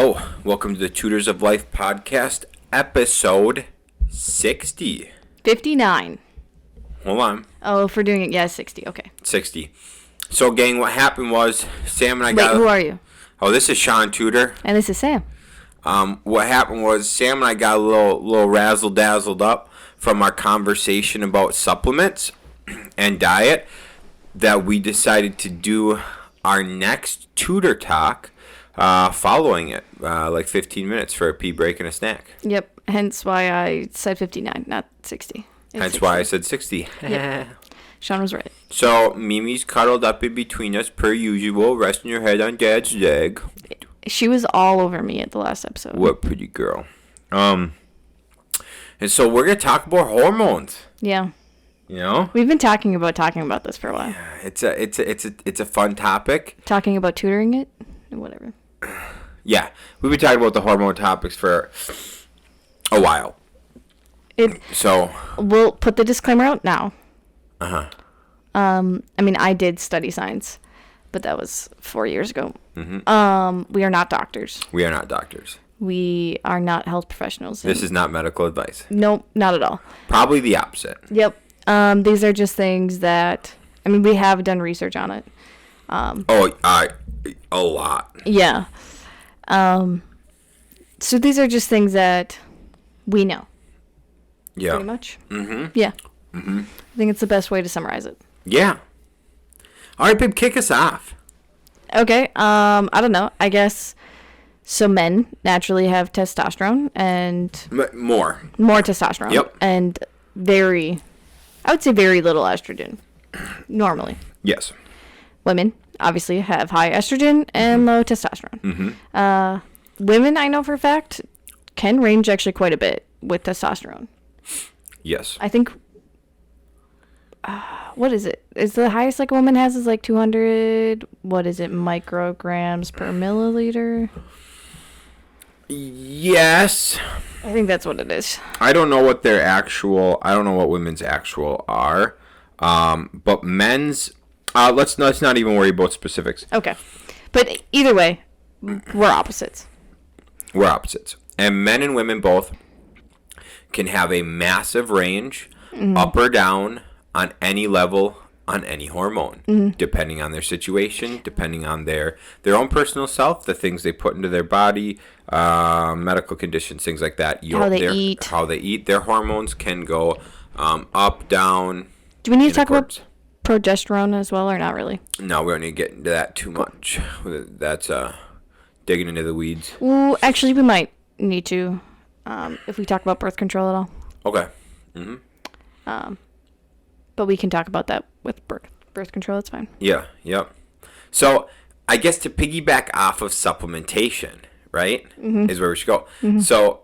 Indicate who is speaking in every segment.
Speaker 1: Hello, welcome to the Tutors of Life podcast, episode 60.
Speaker 2: 59.
Speaker 1: Hold on.
Speaker 2: Oh, if we're doing it, 60. Okay.
Speaker 1: 60. So, gang, what happened was Sam and I
Speaker 2: Wait, who are you?
Speaker 1: Oh, this is Shaun Tutor.
Speaker 2: And this is Sam.
Speaker 1: What happened was Sam and I got a little razzle-dazzled up from our conversation about supplements and diet that we decided to do our next tutor talk following it, like 15 minutes for a pee break and a snack.
Speaker 2: Yep. Hence why I said 59, not 60.
Speaker 1: Hence why I said 60.
Speaker 2: Yep. Shaun was right.
Speaker 1: So, Mimi's cuddled up in between us per usual, resting her head on Dad's leg.
Speaker 2: She was all over me at the last episode.
Speaker 1: What pretty girl. And so we're going to talk about hormones.
Speaker 2: Yeah.
Speaker 1: You know?
Speaker 2: We've been talking about this for a while.
Speaker 1: Yeah, it's a fun topic.
Speaker 2: Talking about tutoring it? Whatever.
Speaker 1: Yeah. We've been talking about the hormone topics for a while. So
Speaker 2: we'll put the disclaimer out now.
Speaker 1: Uh-huh.
Speaker 2: I mean, I did study science, but that was 4 years ago.
Speaker 1: Mm-hmm.
Speaker 2: We are not doctors.
Speaker 1: We are not doctors.
Speaker 2: We are not health professionals.
Speaker 1: This is not medical advice.
Speaker 2: Nope, not at all.
Speaker 1: Probably the opposite.
Speaker 2: Yep. These are just things that, I mean, we have done research on it.
Speaker 1: A lot.
Speaker 2: Yeah. So these are just things that we know.
Speaker 1: Yeah.
Speaker 2: Pretty much.
Speaker 1: Mm-hmm.
Speaker 2: Yeah.
Speaker 1: Mm-hmm.
Speaker 2: I think it's the best way to summarize it.
Speaker 1: Yeah. All right, babe, kick us off.
Speaker 2: Okay. I don't know. I guess so. Men naturally have testosterone and
Speaker 1: more
Speaker 2: testosterone.
Speaker 1: Yep.
Speaker 2: And I would say very little estrogen. Normally.
Speaker 1: Yes.
Speaker 2: Women obviously have high estrogen and low testosterone.
Speaker 1: Mm-hmm.
Speaker 2: Women, I know for a fact, can range actually quite a bit with testosterone.
Speaker 1: Yes.
Speaker 2: I think, what is it? Is the highest like a woman has is like 200, what is it, micrograms per milliliter?
Speaker 1: Yes.
Speaker 2: I think that's what it is.
Speaker 1: I don't know what women's actual are. But men's, let's not even worry about specifics.
Speaker 2: Okay. But either way, we're opposites.
Speaker 1: We're opposites. And men and women both can have a massive range, up or down, on any level, on any hormone, depending on their situation, depending on their own personal self, the things they put into their body, medical conditions, things like that.
Speaker 2: How they eat.
Speaker 1: Their hormones can go up, down.
Speaker 2: Do we need to talk about progesterone as well, or not really?
Speaker 1: No, we don't need to get into that too much. That's digging into the weeds.
Speaker 2: Well, actually, we might need to, if we talk about birth control at all.
Speaker 1: Okay. Mm-hmm.
Speaker 2: But we can talk about that with birth control. That's fine.
Speaker 1: Yeah. Yep. So I guess to piggyback off of supplementation, right, is where we should go. Mm-hmm. So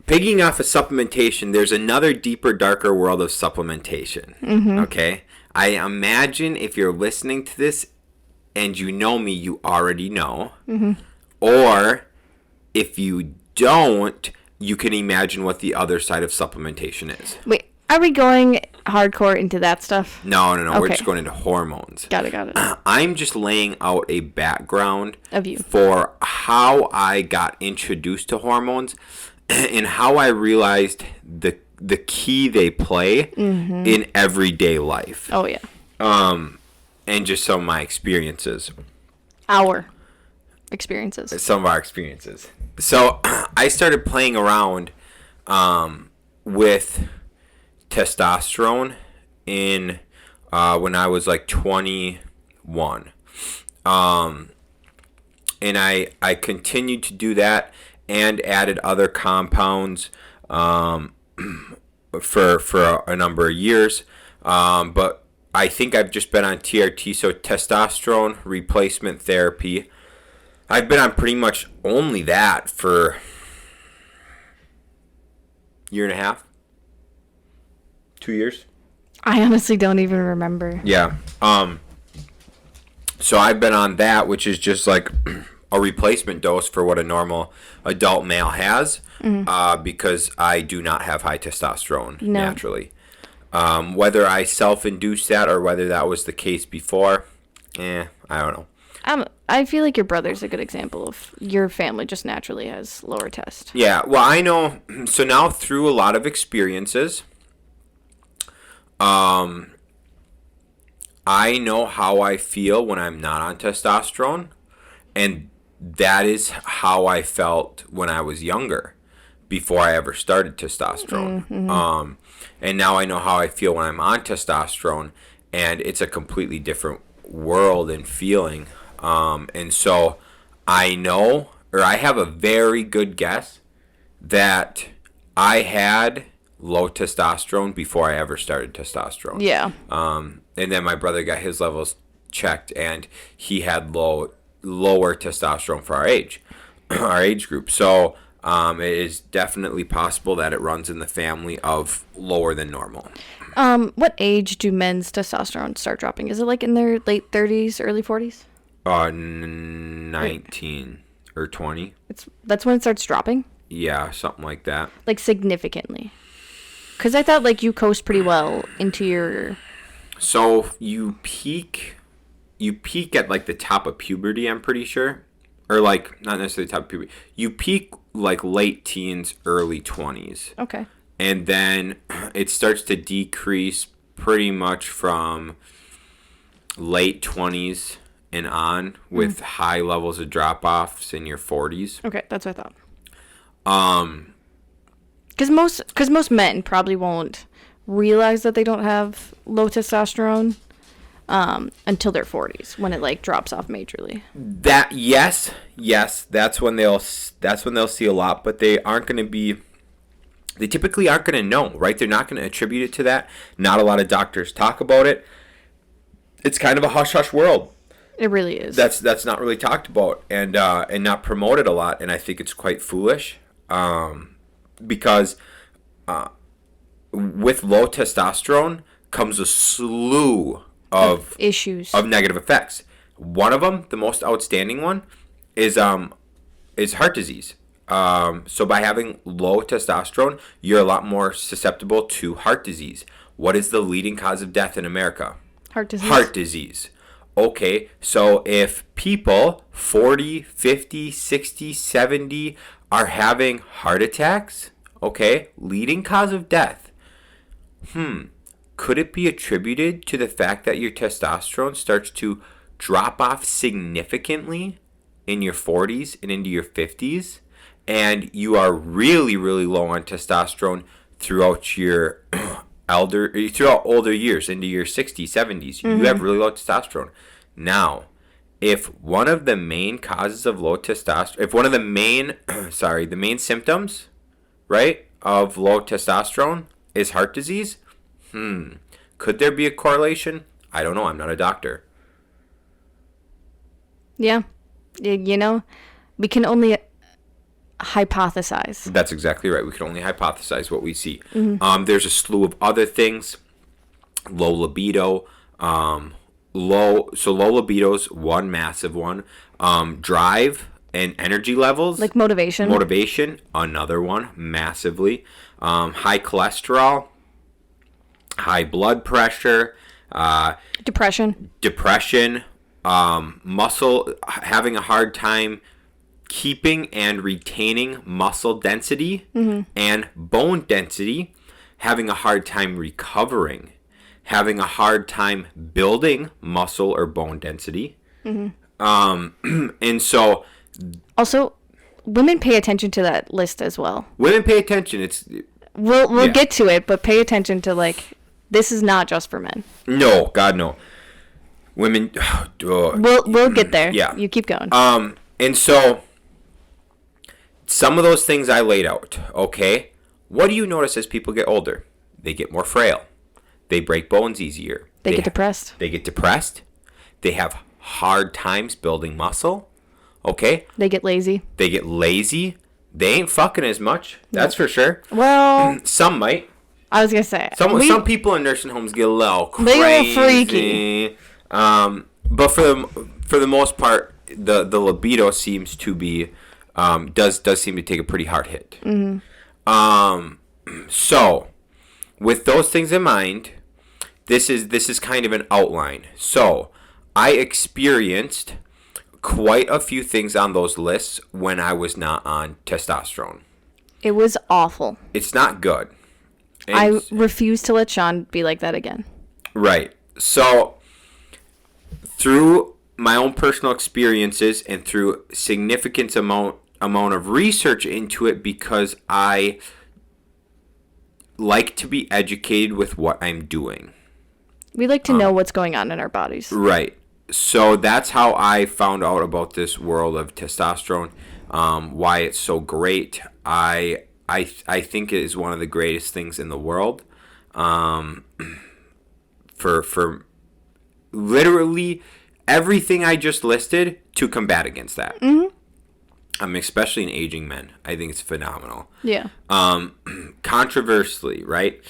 Speaker 1: pigging off of supplementation, there's another deeper, darker world of supplementation. Mm-hmm. Okay. I imagine if you're listening to this and you know me, you already know. Mm-hmm. Or if you don't, you can imagine what the other side of supplementation is.
Speaker 2: Wait, are we going hardcore into that stuff?
Speaker 1: No.
Speaker 2: Okay.
Speaker 1: We're just going into hormones.
Speaker 2: Got it.
Speaker 1: I'm just laying out a background
Speaker 2: of you
Speaker 1: for how I got introduced to hormones and how I realized the key they play in everyday life.
Speaker 2: Oh, yeah.
Speaker 1: And just some of my experiences.
Speaker 2: Our experiences.
Speaker 1: Some of our experiences. So I started playing around with testosterone in when I was like 21. And I continued to do that and added other compounds for a number of years. But I think I've just been on TRT, so testosterone replacement therapy. I've been on pretty much only that for a year and a half. 2 years.
Speaker 2: I honestly don't even remember.
Speaker 1: Yeah. So I've been on that, which is just like a replacement dose for what a normal adult male has, because I do not have high testosterone naturally. Whether I self-induced that or whether that was the case before, I don't know.
Speaker 2: I feel like your brother's a good example of your family just naturally has lower test.
Speaker 1: Yeah, well, I know. So now through a lot of experiences, I know how I feel when I'm not on testosterone, and that is how I felt when I was younger, before I ever started testosterone. And now I know how I feel when I'm on testosterone, and it's a completely different world and feeling. And so I know, or I have a very good guess that I had low testosterone before I ever started testosterone.
Speaker 2: Yeah.
Speaker 1: And then my brother got his levels checked, and he had lower testosterone for our age, our age group. So it is definitely possible that it runs in the family of lower than normal.
Speaker 2: What age do men's testosterone start dropping? Is it like in their late 30s, early 40s?
Speaker 1: 19 or 20.
Speaker 2: That's when it starts dropping?
Speaker 1: Yeah, something like that.
Speaker 2: Like significantly. Because I thought like you coast pretty well into your...
Speaker 1: So you peak at like the top of puberty, I'm pretty sure. Or like, not necessarily top of puberty. You peak like late teens, early 20s.
Speaker 2: Okay.
Speaker 1: And then it starts to decrease pretty much from late 20s and on, with high levels of drop-offs in your 40s.
Speaker 2: Okay, that's what I thought. Because most men probably won't realize that they don't have low testosterone until their 40s, when it like drops off majorly.
Speaker 1: That yes, that's when they'll see a lot, but they typically aren't going to know, right? They're not going to attribute it to that. Not a lot of doctors talk about it. It's kind of a hush hush world.
Speaker 2: It really is.
Speaker 1: That's not really talked about and not promoted a lot, and I think it's quite foolish. Because with low testosterone comes a slew of
Speaker 2: issues,
Speaker 1: of negative effects. One of them, the most outstanding one, is heart disease. So by having low testosterone, you're a lot more susceptible to heart disease. What is the leading cause of death in America?
Speaker 2: Heart disease.
Speaker 1: Heart disease. Okay, so if people 40, 50, 60, 70 are having heart attacks, okay, leading cause of death, could it be attributed to the fact that your testosterone starts to drop off significantly in your 40s and into your 50s, and you are really, really low on testosterone throughout your throughout older years, into your 60s, 70s, you have really low testosterone. Now, if one of the main causes of low testosterone, if one of the main, the main symptoms, right, of low testosterone is heart disease, could there be a correlation? I don't know. I'm not a doctor.
Speaker 2: Yeah. You know, we can only hypothesize.
Speaker 1: That's exactly right. We can only hypothesize what we see. There's a slew of other things. Low libido. Low libido's one massive one. Drive and energy levels.
Speaker 2: Like motivation.
Speaker 1: Motivation, another one, massively. High cholesterol. High blood pressure.
Speaker 2: Depression.
Speaker 1: Muscle, having a hard time keeping and retaining muscle density, and bone density, having a hard time recovering, having a hard time building muscle or bone density. And so
Speaker 2: also women pay attention to that list as well.
Speaker 1: Women pay attention.
Speaker 2: We'll get to it, but pay attention to, like, this is not just for men.
Speaker 1: No, God, no. Women.
Speaker 2: We'll get there.
Speaker 1: Yeah.
Speaker 2: You keep going.
Speaker 1: And so some of those things I laid out. Okay. What do you notice as people get older? They get more frail. They break bones easier.
Speaker 2: They get depressed.
Speaker 1: They get depressed. They have hard times building muscle. Okay.
Speaker 2: They get lazy.
Speaker 1: They ain't fucking as much. That's for sure.
Speaker 2: Well,
Speaker 1: some might.
Speaker 2: I was gonna say
Speaker 1: some people in nursing homes get a little crazy.
Speaker 2: They get freaky.
Speaker 1: But for the most part, the libido seems to be does seem to take a pretty hard hit. So with those things in mind, this is kind of an outline. So I experienced quite a few things on those lists when I was not on testosterone.
Speaker 2: It was awful.
Speaker 1: It's not good.
Speaker 2: I refuse to let Shaun be like that again.
Speaker 1: Right. So, through my own personal experiences and through significant amount of research into it, because I like to be educated with what I'm doing.
Speaker 2: We like to know what's going on in our bodies.
Speaker 1: Right. So that's how I found out about this world of testosterone, why it's so great. I think it is one of the greatest things in the world. For literally everything I just listed to combat against that. Especially in aging men. I think it's phenomenal.
Speaker 2: Yeah.
Speaker 1: Controversially, right?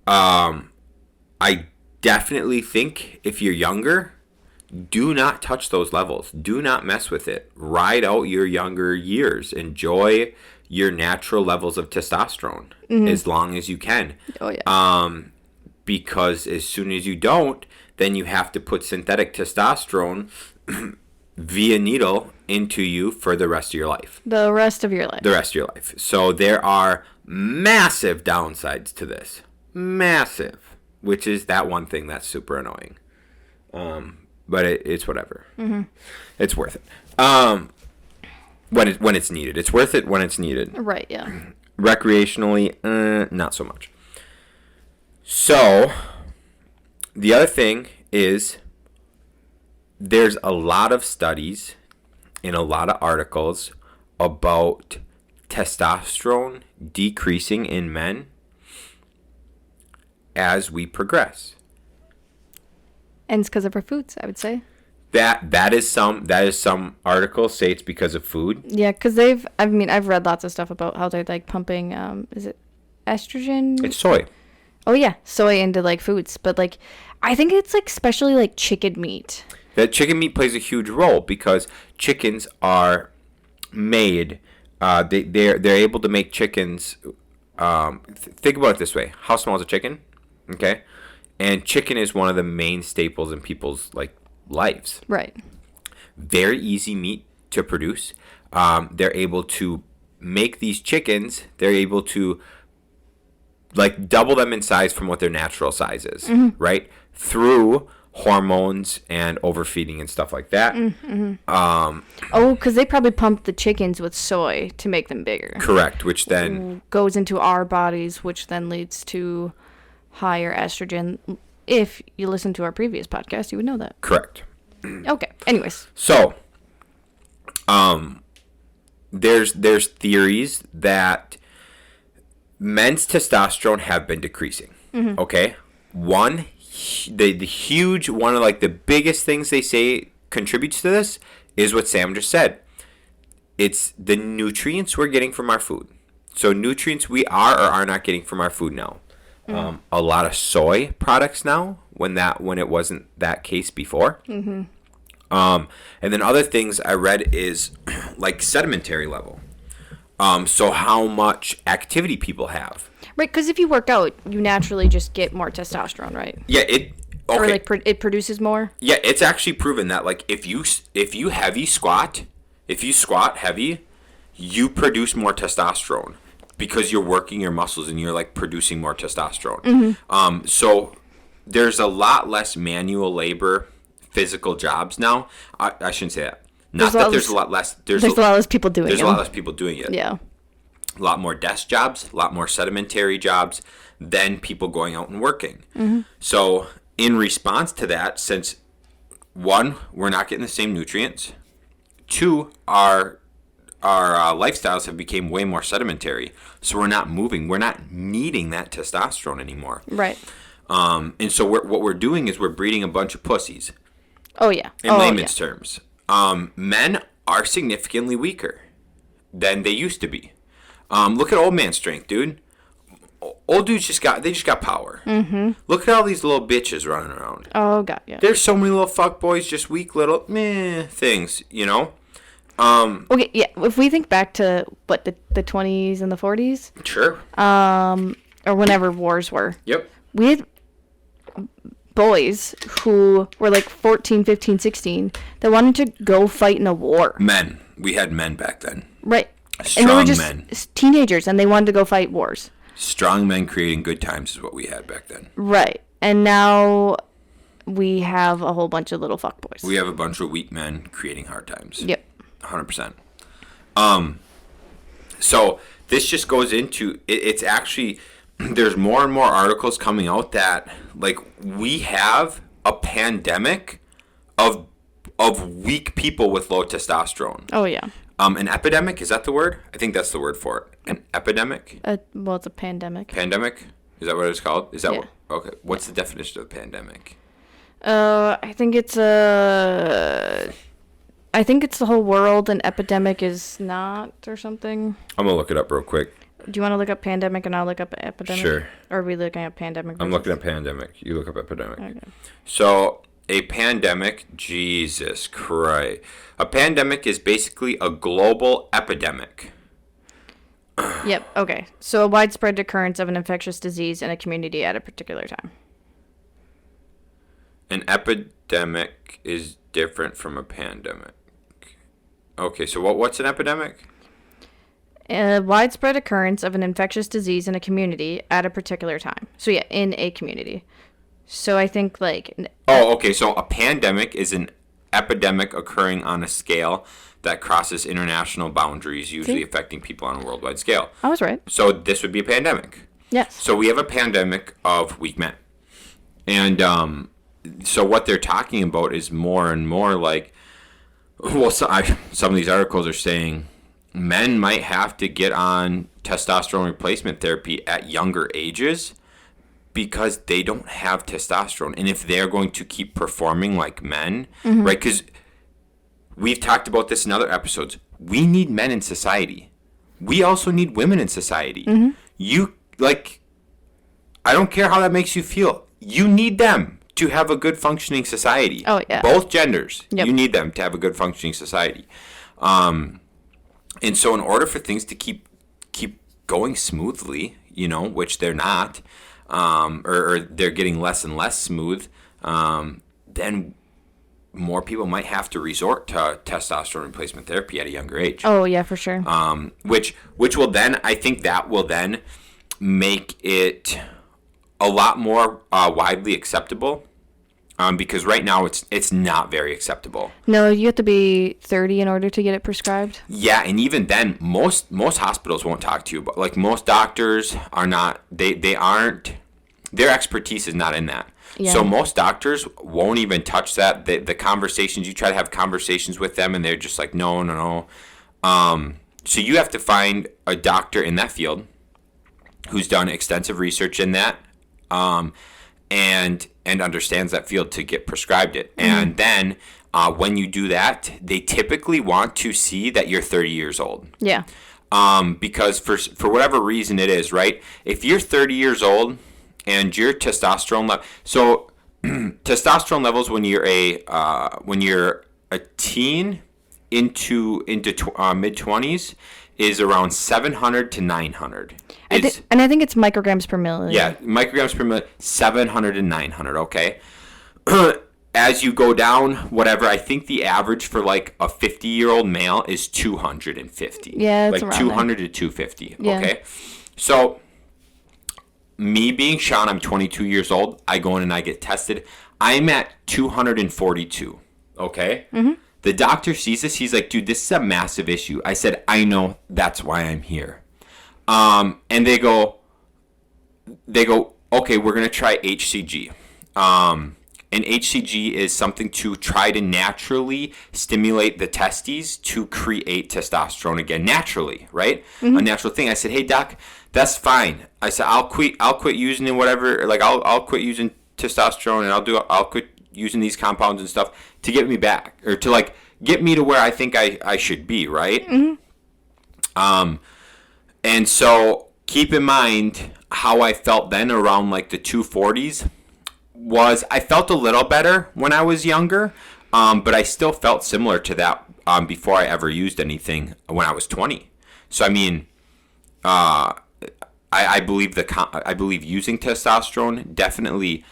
Speaker 1: I definitely think if you're younger, do not touch those levels. Do not mess with it. Ride out your younger years. Enjoy your natural levels of testosterone as long as you can.
Speaker 2: Oh, yeah.
Speaker 1: Because as soon as you don't, then you have to put synthetic testosterone via needle into you for the rest of your life.
Speaker 2: The rest of your life.
Speaker 1: The rest of your life. So there are massive downsides to this. Massive. Which is that one thing that's super annoying. But it's whatever. It's worth it. When it's needed. It's worth it when it's needed.
Speaker 2: Right, yeah.
Speaker 1: Recreationally, not so much. So, the other thing is there's a lot of studies and a lot of articles about testosterone decreasing in men as we progress.
Speaker 2: And it's because of our foods, I would say.
Speaker 1: That is some articles say it's because of food.
Speaker 2: Yeah, because I've read lots of stuff about how they're like pumping, is it estrogen?
Speaker 1: It's soy.
Speaker 2: Oh yeah, soy into like foods, but like I think it's like especially like chicken meat.
Speaker 1: That chicken meat plays a huge role because chickens are made. They're able to make chickens. Think about it this way: how small is a chicken? Okay, and chicken is one of the main staples in people's like lives.
Speaker 2: Right.
Speaker 1: Very easy meat to produce. They're able to make these chickens. They're able to like double them in size from what their natural size is, right? Through hormones and overfeeding and stuff like that.
Speaker 2: Because they probably pump the chickens with soy to make them bigger.
Speaker 1: Correct, which then
Speaker 2: goes into our bodies, which then leads to higher estrogen. If you listen to our previous podcast, you would know that.
Speaker 1: Correct.
Speaker 2: Okay. Anyways.
Speaker 1: So, there's theories that men's testosterone have been decreasing. Okay, the huge one of like the biggest things they say contributes to this is what Sam just said. It's the nutrients we're getting from our food. So nutrients we are or are not getting from our food now. A lot of soy products now when it wasn't that case before. And then other things I read is like sedimentary level. So how much activity people have.
Speaker 2: Right, because if you work out, you naturally just get more testosterone, right?
Speaker 1: Yeah,
Speaker 2: Or like it produces more.
Speaker 1: Yeah, it's actually proven that like if you squat heavy, you produce more testosterone because you're working your muscles and you're like producing more testosterone. So there's a lot less manual labor, physical jobs now. I shouldn't say that. Not that there's a lot less. There's a lot less people doing it. There's a lot less people doing it.
Speaker 2: Yeah.
Speaker 1: A lot more desk jobs, a lot more sedimentary jobs than people going out and working. So in response to that, since one, we're not getting the same nutrients. Two, our lifestyles have become way more sedimentary. So we're not moving. We're not needing that testosterone anymore.
Speaker 2: Right.
Speaker 1: And so what we're doing is we're breeding a bunch of pussies.
Speaker 2: Oh, yeah.
Speaker 1: In layman's terms. Men are significantly weaker than they used to be. Look at old man strength, dude. Old dudes just got power. Look at all these little bitches running around.
Speaker 2: Oh, God, yeah.
Speaker 1: There's so many little fuck boys, just weak little things, you know?
Speaker 2: Okay, yeah. If we think back to, what, the 20s and the 40s?
Speaker 1: Sure.
Speaker 2: Or whenever wars were.
Speaker 1: Yep.
Speaker 2: We had boys who were like 14, 15, 16 that wanted to go fight in a war.
Speaker 1: Men. We had men back then.
Speaker 2: Right.
Speaker 1: Strong
Speaker 2: and they were just
Speaker 1: men.
Speaker 2: teenagers, and they wanted to go fight wars.
Speaker 1: Strong men creating good times is what we had back then.
Speaker 2: Right. And now we have a whole bunch of little fuckboys.
Speaker 1: We have a bunch of weak men creating hard times.
Speaker 2: Yep.
Speaker 1: 100%. So this just goes into it's actually there's more and more articles coming out that like we have a pandemic of weak people with low testosterone.
Speaker 2: Oh yeah.
Speaker 1: An epidemic, is that the word? I think that's the word for it. An epidemic?
Speaker 2: Well, it's a pandemic.
Speaker 1: Pandemic? Is that what it's called? Is that
Speaker 2: Yeah.
Speaker 1: what? Okay. What's the definition of pandemic?
Speaker 2: I think it's the whole world, and epidemic is not, or something.
Speaker 1: I'm gonna look it up real quick.
Speaker 2: Do you want to look up pandemic and I'll look up epidemic?
Speaker 1: Sure.
Speaker 2: Or are we looking at pandemic?
Speaker 1: I'm looking at pandemic. You look up epidemic.
Speaker 2: Okay.
Speaker 1: So a pandemic, Jesus Christ. A pandemic is basically a global epidemic.
Speaker 2: Yep. Okay. So a widespread occurrence of an infectious disease in a community at a particular time.
Speaker 1: An epidemic is different from a pandemic. Okay, so what's an epidemic?
Speaker 2: A widespread occurrence of an infectious disease in a community at a particular time. So yeah, in a community. So I think like...
Speaker 1: Oh, okay, so a pandemic is an epidemic occurring on a scale that crosses international boundaries, usually affecting people on a worldwide scale.
Speaker 2: I was right.
Speaker 1: So this would be a pandemic.
Speaker 2: Yes.
Speaker 1: So we have a pandemic of weak men. And so what they're talking about is more and more like... Well, some of these articles are saying men might have to get on testosterone replacement therapy at younger ages because they don't have testosterone. And if they're going to keep performing like men, right? Because we've talked about this in other episodes. We need men in society. We also need women in society. You, like, I don't care how that makes you feel. You need them to have a good functioning society.
Speaker 2: Oh, yeah.
Speaker 1: Both genders.
Speaker 2: Yep.
Speaker 1: You need them to have a good functioning society. And so in order for things to keep going smoothly, you know, which they're not, or they're getting less and less smooth, then more people might have to resort to testosterone replacement therapy at a younger age.
Speaker 2: Oh, yeah, for sure.
Speaker 1: Which will then, I think that will then make it a lot more widely acceptable. Because right now it's not very acceptable.
Speaker 2: No, you have to be 30 in order to get it prescribed.
Speaker 1: Yeah, and even then, most hospitals won't talk to you. But like most doctors are not, they aren't, their expertise is not in that.
Speaker 2: Yeah.
Speaker 1: So most doctors won't even touch that. The conversations, you try to have conversations with them, and they're just like, no. So you have to find a doctor in that field who's done extensive research in that. And understands that field to get prescribed it. And then when you do that, they typically want to see that you're 30 years old.
Speaker 2: Yeah.
Speaker 1: Because for whatever reason it is, right? If you're 30 years old and your testosterone level, so testosterone levels when you're a teen into mid 20s is around 700 to 900.
Speaker 2: I think it's micrograms per milliliter.
Speaker 1: Yeah, micrograms per milliliter, 700 and 900, okay? As you go down, whatever, I think the average for like a 50-year-old male is 250.
Speaker 2: Yeah, it's
Speaker 1: like
Speaker 2: around
Speaker 1: 200 to 250,
Speaker 2: Yeah.
Speaker 1: okay? So, me being Shaun, I'm 22 years old. I go in and I get tested. I'm at 242, okay? The doctor sees this. He's like, dude, this is a massive issue. I said, I know. That's why I'm here. And they go, okay, we're going to try HCG. And HCG is something to try to naturally stimulate the testes to create testosterone again, naturally, right? A natural thing. I said, hey, doc, that's fine. I said, I'll quit using it, whatever. Like, I'll quit using testosterone, and I'll quit using these compounds and stuff to get me back, or to like get me to where I think I should be, right? And so keep in mind how I felt then around like the 240s was I felt a little better when I was younger, but I still felt similar to that before I ever used anything when I was 20. So I mean, I believe using testosterone definitely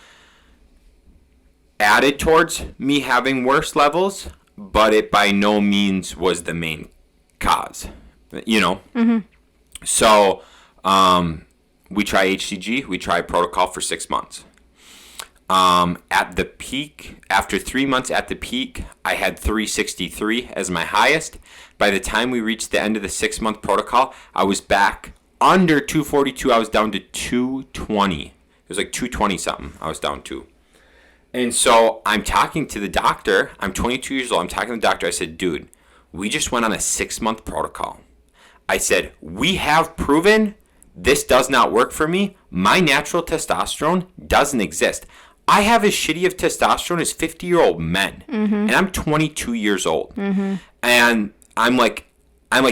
Speaker 1: added towards me having worse levels, but it by no means was the main cause. You know?
Speaker 2: Mm-hmm.
Speaker 1: So, we try HCG. We try protocol for 6 months. At the peak, after 3 months at the peak, I had 363 as my highest. By the time we reached the end of the 6-month protocol, I was back under 242. I was down to 220. It was like 220 something I was down to. And so I'm talking to the doctor. I'm 22 years old. I'm talking to the doctor. I said, dude, we just went on a 6-month protocol. I said, we have proven this does not work for me. My natural testosterone doesn't exist. I have as shitty of testosterone as 50-year-old men. Mm-hmm. And I'm 22 years old. Mm-hmm. And I'm like,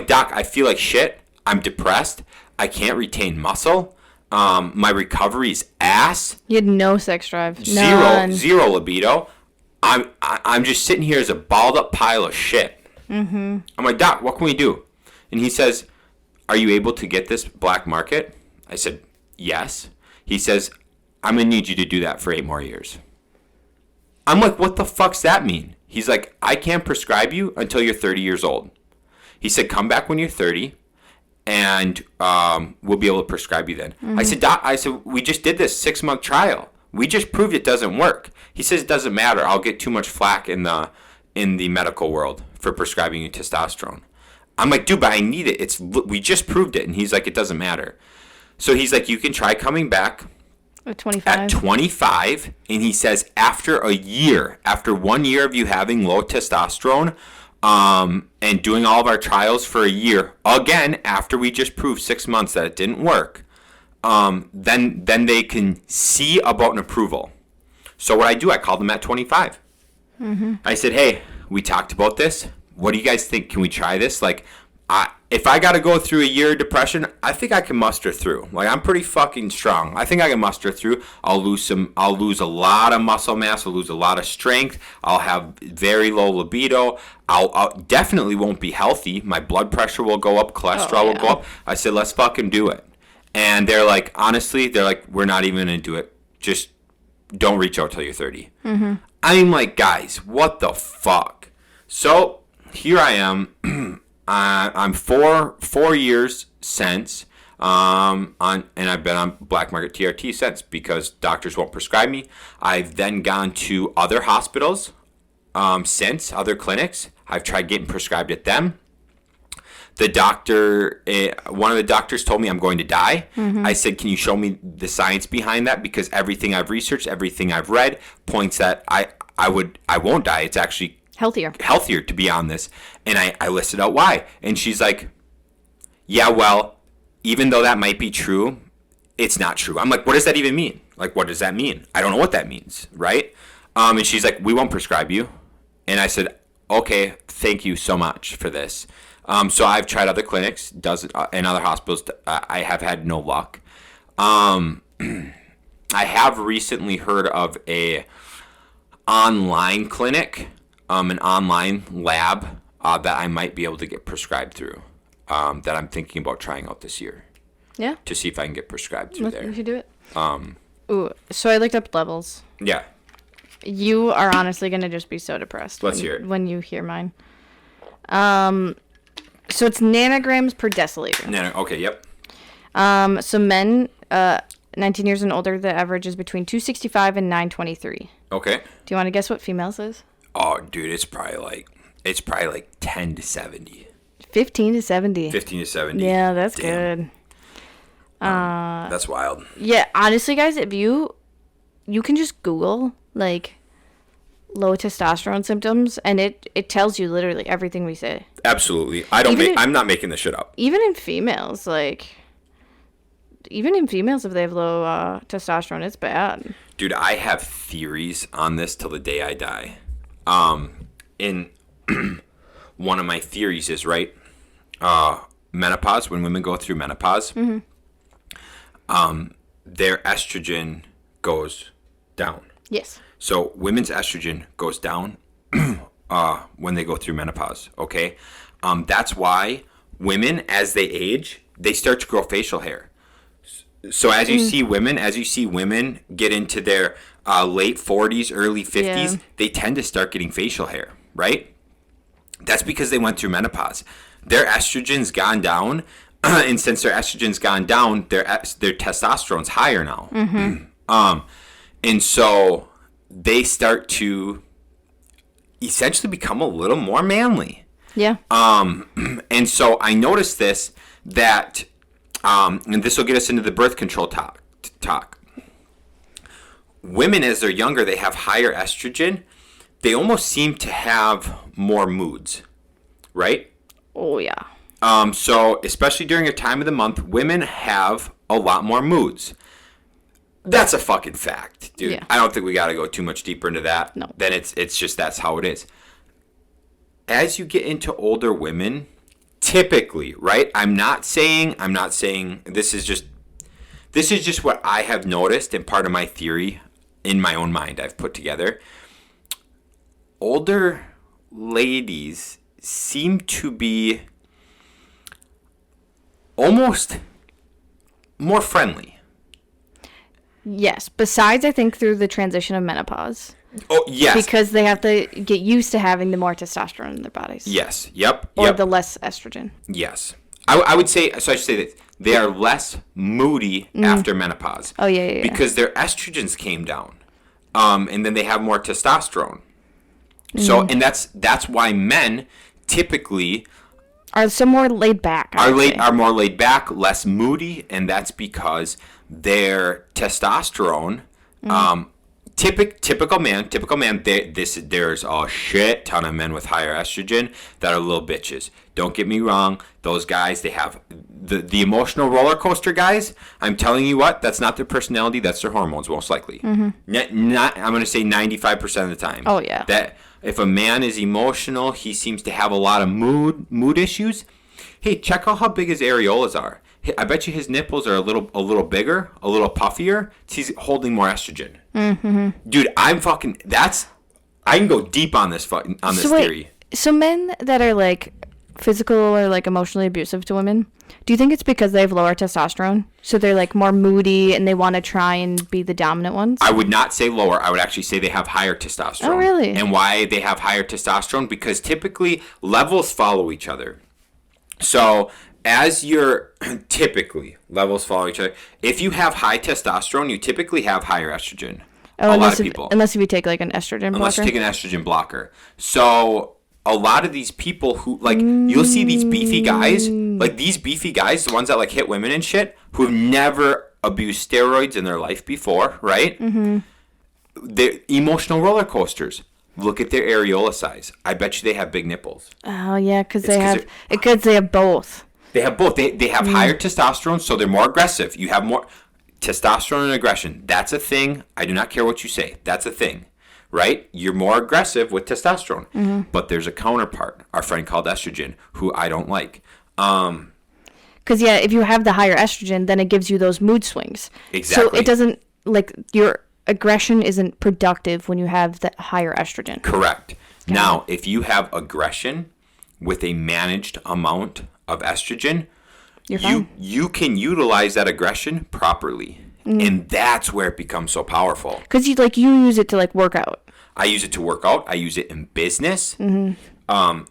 Speaker 1: Doc, I feel like shit. I'm depressed. I can't retain muscle. My recovery is ass.
Speaker 2: You had no sex drive.
Speaker 1: Zero libido. I'm just sitting here as a balled up pile of shit. Mm-hmm. I'm like, Doc, what can we do? And he says, are you able to get this black market? I said, yes. He says, I'm going to need you to do that for 8 more years. I'm like, what the fuck's that mean? He's like, I can't prescribe you until you're 30 years old. He said, come back when you're 30 and we'll be able to prescribe you then. Mm-hmm. I said, we just did this 6-month trial. We just proved it doesn't work. He says, it doesn't matter. I'll get too much flack in the medical world for prescribing you testosterone. I'm like, dude, but I need it. We just proved it. And he's like, it doesn't matter. So he's like, you can try coming back
Speaker 2: at 25.
Speaker 1: At 25. And he says, after 1 year of you having low testosterone, and doing all of our trials for 1 year, again, after we just proved 6 months that it didn't work, then they can see about an approval. So what I do, I called them at 25. Mm-hmm. I said, hey, we talked about this. What do you guys think? Can we try this? Like, if I got to go through 1 year of depression, I think I can muster through. Like, I'm pretty fucking strong. I think I can muster through. I'll lose a lot of muscle mass. I'll lose a lot of strength. I'll have very low libido. I'll definitely won't be healthy. My blood pressure will go up. Cholesterol will go up. I said, let's fucking do it. And they're like, honestly, we're not even going to do it. Just don't reach out till you're 30. Mm-hmm. I'm like, guys, what the fuck? So here I am. I'm 4 years since, and I've been on black market TRT since because doctors won't prescribe me. I've then gone to other hospitals, since other clinics. I've tried getting prescribed at them. The doctor, one of the doctors told me I'm going to die. Mm-hmm. I said, can you show me the science behind that? Because everything I've researched, everything I've read points that I won't die. It's actually healthier to be on this. And I listed out why. And she's like, yeah, well, even though that might be true, it's not true. I'm like, what does that even mean? Like, what does that mean? I don't know what that means, right? And she's like, we won't prescribe you. And I said, okay, thank you so much for this. So I've tried other clinics, and other hospitals. I have had no luck. I have recently heard of a online clinic, an online lab that I might be able to get prescribed through. That I'm thinking about trying out this year.
Speaker 2: Yeah.
Speaker 1: To see if I can get prescribed through there.
Speaker 2: You should do it. Ooh, so I looked up levels.
Speaker 1: Yeah.
Speaker 2: You are honestly gonna just be so depressed.
Speaker 1: Let's hear it.
Speaker 2: When you hear mine. So it's nanograms per deciliter.
Speaker 1: Okay, yep.
Speaker 2: So men, 19 years and older, the average is between 265 and 923.
Speaker 1: Okay.
Speaker 2: Do you want to guess what females is?
Speaker 1: Oh, dude, it's probably like 10 to 70.
Speaker 2: 15 to 70.
Speaker 1: 15 to 70.
Speaker 2: Yeah, that's
Speaker 1: Damn.
Speaker 2: good.
Speaker 1: That's wild.
Speaker 2: Yeah, honestly, guys, if you can just Google, like, low testosterone symptoms, and it tells you literally everything we say.
Speaker 1: Absolutely. I'm not making this shit up.
Speaker 2: Even in females, if they have low testosterone, it's bad.
Speaker 1: Dude, I have theories on this till the day I die. In one of my theories is, right, menopause, when women go through menopause, mm-hmm. Their estrogen goes down.
Speaker 2: Yes.
Speaker 1: So women's estrogen goes down when they go through menopause, okay? That's why women, as they age, they start to grow facial hair. So as you see women get into their late 40s, early 50s,
Speaker 2: Yeah.
Speaker 1: they tend to start getting facial hair, right? That's because they went through menopause. Their estrogen's gone down, and since their estrogen's gone down, their testosterone's higher now. And so they start to essentially become a little more manly.
Speaker 2: Yeah.
Speaker 1: And so I noticed this, that, and this will get us into the birth control talk. Women, as they're younger, they have higher estrogen. They almost seem to have more moods, right?
Speaker 2: Oh, yeah.
Speaker 1: So especially during a time of the month, women have a lot more moods. That's a fucking fact, dude.
Speaker 2: Yeah.
Speaker 1: I don't think we got to go too much deeper into that.
Speaker 2: No.
Speaker 1: Then it's just that's how it is. As you get into older women, typically, right? I'm not saying this is just what I have noticed and part of my theory in my own mind I've put together. Older ladies seem to be almost more friendly.
Speaker 2: Yes. Besides, I think through the transition of menopause.
Speaker 1: Oh, yes.
Speaker 2: Because they have to get used to having the more testosterone in their bodies.
Speaker 1: Yes. Yep.
Speaker 2: Or
Speaker 1: Yep.
Speaker 2: the less estrogen.
Speaker 1: Yes. I would say, so I should say that they are less moody after menopause.
Speaker 2: Oh, yeah.
Speaker 1: Because their estrogens came down. And then they have more testosterone. So, and that's why men typically
Speaker 2: Are some more laid back.
Speaker 1: are more laid back, less moody, and that's because their testosterone, typical man, there's a shit ton of men with higher estrogen that are little bitches. Don't get me wrong, those guys, they have the emotional roller coaster guys. I'm telling you what, that's not their personality, that's their hormones most likely. Not, I'm going to say 95% of the time.
Speaker 2: Oh, yeah.
Speaker 1: That if a man is emotional, he seems to have a lot of mood issues. Hey, check out how big his areolas are. I bet you his nipples are a little bigger, a little puffier. He's holding more estrogen. Dude, I can go deep on this theory.
Speaker 2: So men that are like physical or like emotionally abusive to women, do you think it's because they have lower testosterone? So they're like more moody and they want to try and be the dominant ones?
Speaker 1: I would not say lower. I would actually say they have higher testosterone.
Speaker 2: Oh, really?
Speaker 1: And why they have higher testosterone? Because typically levels follow each other. So as you're typically levels follow each other. If you have high testosterone, you typically have higher estrogen.
Speaker 2: Oh,
Speaker 1: a lot of people.
Speaker 2: Unless if you take like an estrogen blocker.
Speaker 1: Unless you take an estrogen blocker. So a lot of these people who, like, you'll see these beefy guys, like these beefy guys, the ones that like hit women and shit, who've never abused steroids in their life before, right? They're emotional roller coasters. Look at their areola size. I bet you they have big nipples.
Speaker 2: Oh, yeah, because they have both.
Speaker 1: They have both. They have higher testosterone, so they're more aggressive. You have more testosterone and aggression. That's a thing. I do not care what you say. That's a thing, right? You're more aggressive with testosterone. But there's a counterpart, our friend called estrogen, who I don't like.
Speaker 2: Because, yeah, if you have the higher estrogen, then it gives you those mood swings.
Speaker 1: Exactly.
Speaker 2: So it doesn't, like, your aggression isn't productive when you have the higher estrogen.
Speaker 1: Correct. Now, if you have aggression with a managed amount of estrogen,
Speaker 2: You're fine.
Speaker 1: you can utilize that aggression properly. And that's where it becomes so powerful.
Speaker 2: Because you use it to, like, work out.
Speaker 1: I use it to work out. I use it in business. When I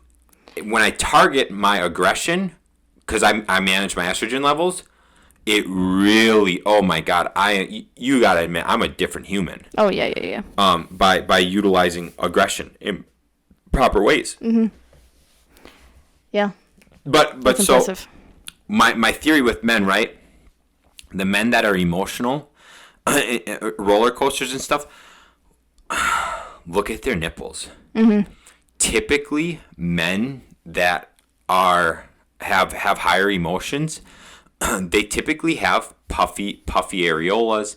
Speaker 1: target my aggression, because I manage my estrogen levels, it really, oh my God, you gotta admit, I'm a different human.
Speaker 2: Oh, yeah.
Speaker 1: By utilizing aggression in proper ways.
Speaker 2: Yeah.
Speaker 1: But
Speaker 2: That's
Speaker 1: so
Speaker 2: impressive.
Speaker 1: my theory with men, right? The men that are emotional, roller coasters and stuff, look at their nipples. Typically, men that have higher emotions, they typically have puffy areolas.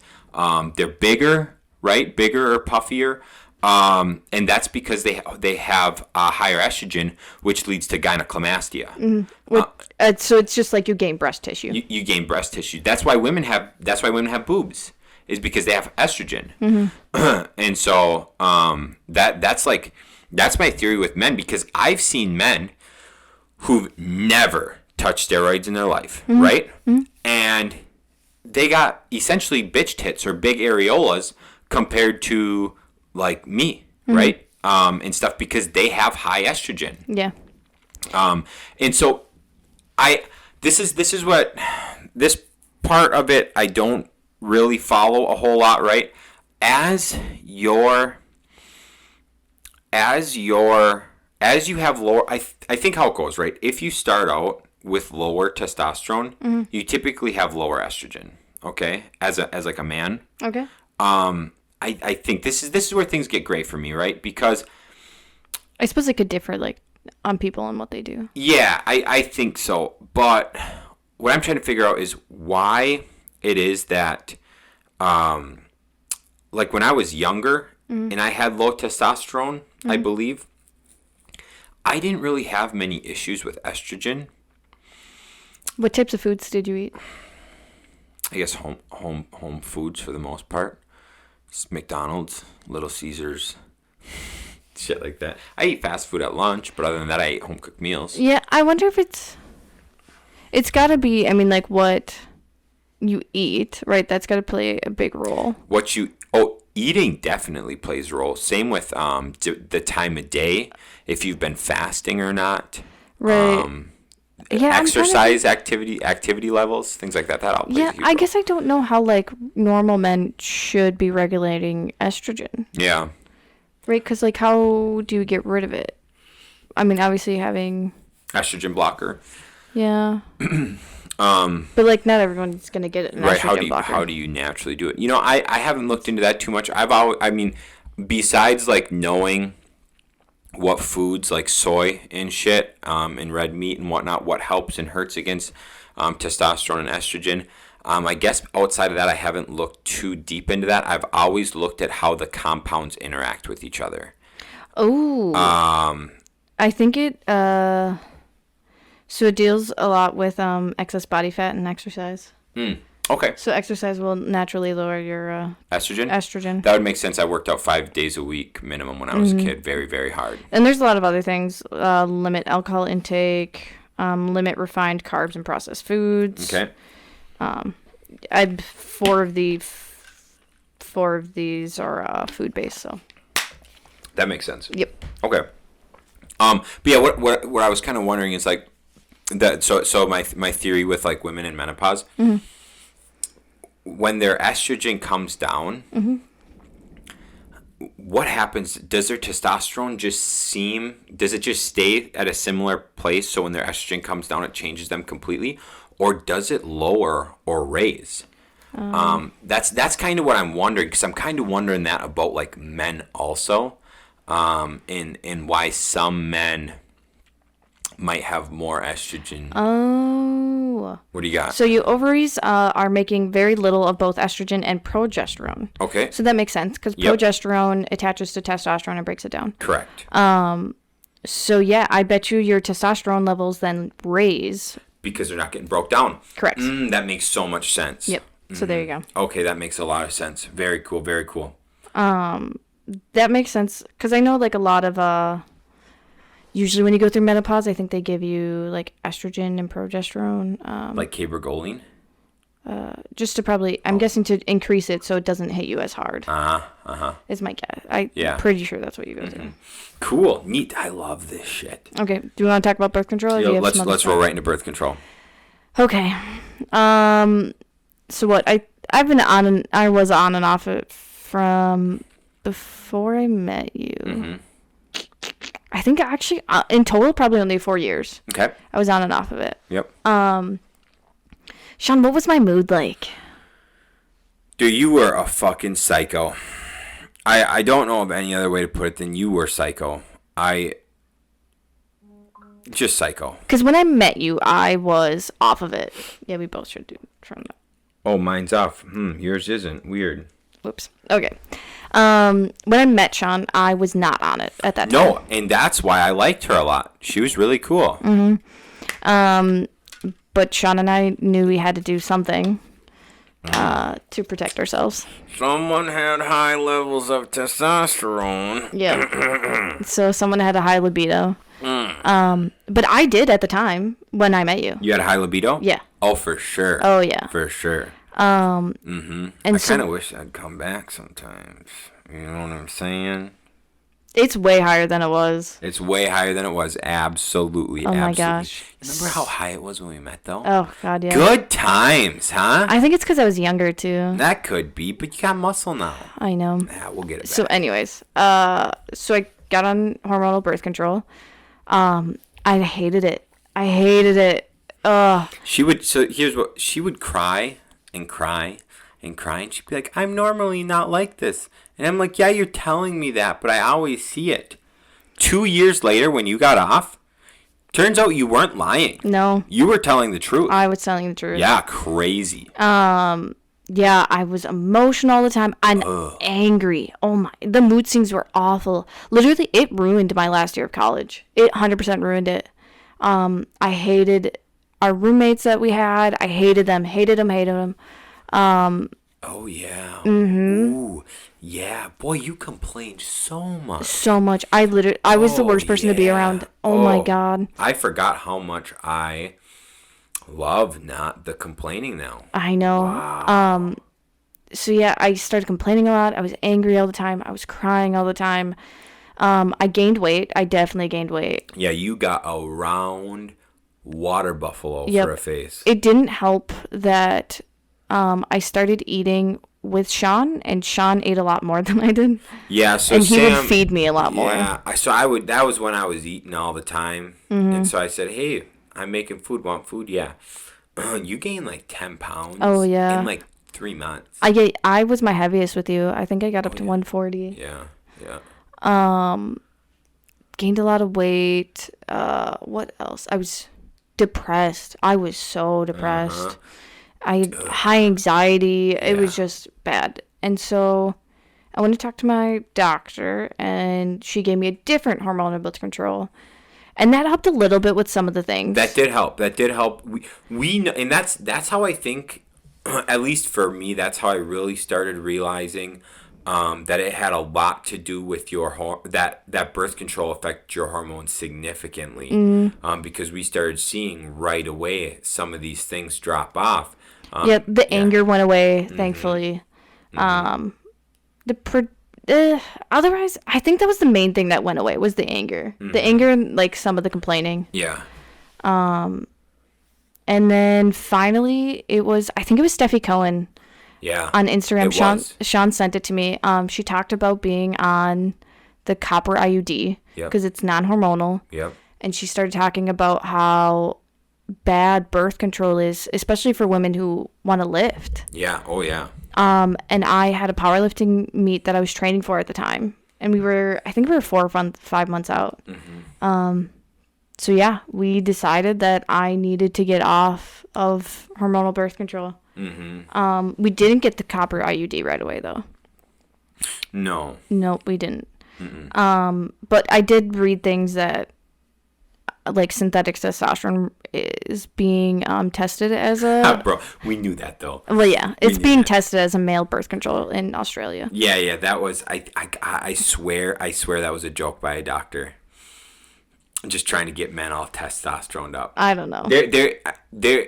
Speaker 1: They're bigger, right? Bigger or puffier. And that's because they have higher estrogen, which leads to gynecomastia.
Speaker 2: So it's just like you gain breast tissue.
Speaker 1: You gain breast tissue. That's why women have boobs, is because they have estrogen. And so that's my theory with men, because I've seen men who've never touched steroids in their life, right? And they got essentially bitch tits or big areolas compared to like me, right? And stuff because they have high estrogen.
Speaker 2: Yeah.
Speaker 1: And so this is what this part of it I don't really follow a whole lot, right? As you have lower, I think how it goes, right? If you start out with lower testosterone, you typically have lower estrogen. Okay, as like a man.
Speaker 2: Okay.
Speaker 1: I think this is where things get gray for me, right? Because
Speaker 2: I suppose it could differ, like, on people and what they do.
Speaker 1: yeah, I think so. But what I'm trying to figure out is why it is that, like when I was younger and I had low testosterone, I believe, I didn't really have many issues with estrogen.
Speaker 2: What types of foods did you eat?
Speaker 1: I guess home foods for the most part. Just McDonald's, Little Caesars, shit like that. I eat fast food at lunch, but other than that, I ate home cooked meals.
Speaker 2: Yeah, I wonder if it's got to be, I mean, like, what you eat, right? That's got to play a big role.
Speaker 1: Eating definitely plays a role. Same with the time of day, if you've been fasting or not.
Speaker 2: Right. Yeah,
Speaker 1: exercise, activity levels, things like that. That all plays a huge role.
Speaker 2: I guess I don't know how, like, normal men should be regulating estrogen.
Speaker 1: Yeah.
Speaker 2: Right? Because, like, how do you get rid of it? I mean, obviously having...
Speaker 1: Estrogen blocker.
Speaker 2: Yeah. But, like, not everyone's going to get an estrogen blocker.
Speaker 1: How do you naturally do it? You know, I haven't looked into that too much. Besides, like, knowing what foods like soy and shit and red meat and whatnot, what helps and hurts against testosterone and estrogen. I guess outside of that, I haven't looked too deep into that. I've always looked at how the compounds interact with each other.
Speaker 2: Oh. I think it, so it deals a lot with excess body fat and exercise.
Speaker 1: Okay.
Speaker 2: So exercise will naturally lower your estrogen.
Speaker 1: That would make sense. I worked out 5 days a week minimum when I was a kid. Very, very hard.
Speaker 2: And there's a lot of other things. Limit alcohol intake. Limit refined carbs and processed foods.
Speaker 1: Okay.
Speaker 2: Four of these are food based. So.
Speaker 1: That makes sense.
Speaker 2: Yep.
Speaker 1: Okay. But yeah, what I was kind of wondering is like that. So my theory with like women in menopause. Mm-hmm. When their estrogen comes down, what happens? Does their testosterone does it just stay at a similar place? So when their estrogen comes down, it changes them completely? Or does it lower or raise? That's kind of what I'm wondering, because I'm kind of wondering that about like men also, and why some men might have more estrogen.
Speaker 2: Oh.
Speaker 1: What do you got?
Speaker 2: So your ovaries are making very little of both estrogen and progesterone.
Speaker 1: Okay.
Speaker 2: So that makes sense, because progesterone attaches to testosterone and breaks it down.
Speaker 1: Correct.
Speaker 2: So yeah, I bet you your testosterone levels then raise.
Speaker 1: Because they're not getting broke down.
Speaker 2: Correct.
Speaker 1: That makes so much sense.
Speaker 2: Yep. So there you go.
Speaker 1: Okay, that makes a lot of sense. Very cool, very cool.
Speaker 2: That makes sense, because I know like a lot of usually when you go through menopause, I think they give you like estrogen and progesterone.
Speaker 1: Like cabergoline?
Speaker 2: Just to probably, I'm guessing to increase it so it doesn't hit you as hard. Is my guess. I'm pretty sure that's what you go through.
Speaker 1: Cool. Neat. I love this shit.
Speaker 2: Okay. Do you want to talk about birth control? Or do you have
Speaker 1: let's roll right into birth control.
Speaker 2: Okay. So what? I was on and off it from before I met you. Mm-hmm. I think actually in total probably only 4 years.
Speaker 1: Okay.
Speaker 2: I was on and off of it.
Speaker 1: Yep.
Speaker 2: Shaun, what was my mood like?
Speaker 1: Dude, you were a fucking psycho. I don't know of any other way to put it than you were psycho. Just psycho. Because
Speaker 2: when I met you, I was off of it. Yeah, we both should do from that.
Speaker 1: Oh, mine's off. Yours isn't. Weird.
Speaker 2: Whoops. Okay. When I met Shaun, I was not on it at that time.
Speaker 1: No, and that's why I liked her a lot. She was really cool.
Speaker 2: Mm-hmm. But Shaun and I knew we had to do something to protect ourselves.
Speaker 1: Someone had high levels of testosterone.
Speaker 2: Yeah. So someone had a high libido. But I did at the time when I met you.
Speaker 1: You had a high libido?
Speaker 2: Yeah.
Speaker 1: Oh, for sure.
Speaker 2: Oh, yeah.
Speaker 1: For sure.
Speaker 2: And
Speaker 1: I
Speaker 2: so
Speaker 1: kind of wish I'd come back sometimes. You know what I'm saying?
Speaker 2: it's way higher than it was.
Speaker 1: It's way higher than it was. Absolutely.
Speaker 2: Oh my
Speaker 1: Absolutely.
Speaker 2: gosh.
Speaker 1: Remember how high it was when we met, though?
Speaker 2: Oh God, yeah.
Speaker 1: Good times, huh?
Speaker 2: I think it's because I was younger too.
Speaker 1: That could be, but you got muscle now.
Speaker 2: I know.
Speaker 1: Yeah, we'll get it back.
Speaker 2: So, anyways, so I got on hormonal birth control. I hated it. I hated it. Ugh.
Speaker 1: She would cry and cry and cry, and she'd be like, I'm normally not like this. And I'm like, yeah, you're telling me that, but I always see it. 2 years later, when you got off, turns out you weren't lying.
Speaker 2: No.
Speaker 1: You were telling the truth.
Speaker 2: I was telling the truth.
Speaker 1: Yeah, crazy.
Speaker 2: Yeah, I was emotional all the time and angry. Oh my, the mood swings were awful. Literally, it ruined my last year of college. It 100% ruined it. I hated our roommates that we had. I hated them, hated them.
Speaker 1: Oh, yeah. Ooh, yeah. Boy, you complained so much.
Speaker 2: So much. I was the worst person to be around. Oh my God.
Speaker 1: I forgot how much I love not the complaining now.
Speaker 2: I know.
Speaker 1: Wow.
Speaker 2: So yeah, I started complaining a lot. I was angry all the time. I was crying all the time. I gained weight. I definitely gained weight.
Speaker 1: Yeah, you got a round water buffalo
Speaker 2: Yep.
Speaker 1: for a face.
Speaker 2: It didn't help that I started eating with Shaun, and Shaun ate a lot more than I did.
Speaker 1: Yeah, so
Speaker 2: and he
Speaker 1: Sam
Speaker 2: would feed me a lot more.
Speaker 1: Yeah, that was when I was eating all the time. And so I said, hey, I'm making food. Want food? Yeah. You gained like 10 pounds.
Speaker 2: Oh, yeah.
Speaker 1: In like 3 months.
Speaker 2: I was my heaviest with you. I think I got up to 140.
Speaker 1: Yeah.
Speaker 2: Gained a lot of weight. What else? I was depressed. I was so depressed. I had high anxiety. It was just bad. And so I went to talk to my doctor, and she gave me a different hormonal birth control. And that helped a little bit with some of the things.
Speaker 1: That did help. We know, and that's how I think, at least for me, that's how I really started realizing that it had a lot to do with that birth control affected your hormones significantly. Because we started seeing right away some of these things drop off.
Speaker 2: The anger went away, thankfully. Otherwise, I think that was the main thing that went away was the anger. The anger and like some of the complaining.
Speaker 1: Yeah.
Speaker 2: And then finally I think it was Steffi Cohen.
Speaker 1: Yeah.
Speaker 2: On Instagram.
Speaker 1: It
Speaker 2: Shaun sent it to me. She talked about being on the copper IUD because it's non-hormonal.
Speaker 1: Yep.
Speaker 2: And she started talking about how bad birth control is, especially for women who want to lift.
Speaker 1: Yeah. Oh, yeah.
Speaker 2: And I had a powerlifting meet that I was training for at the time. And I think we were 4 or 5 months out. So yeah, we decided that I needed to get off of hormonal birth control. We didn't get the copper IUD right away though.
Speaker 1: No.
Speaker 2: Nope, we didn't. But I did read things that like synthetic testosterone is being tested as a
Speaker 1: Bro, we knew that though.
Speaker 2: Well, yeah, it's being tested as a male birth control in Australia.
Speaker 1: Yeah, that was I swear that was a joke by a doctor. Just trying to get men all testosterone up.
Speaker 2: I don't know.
Speaker 1: It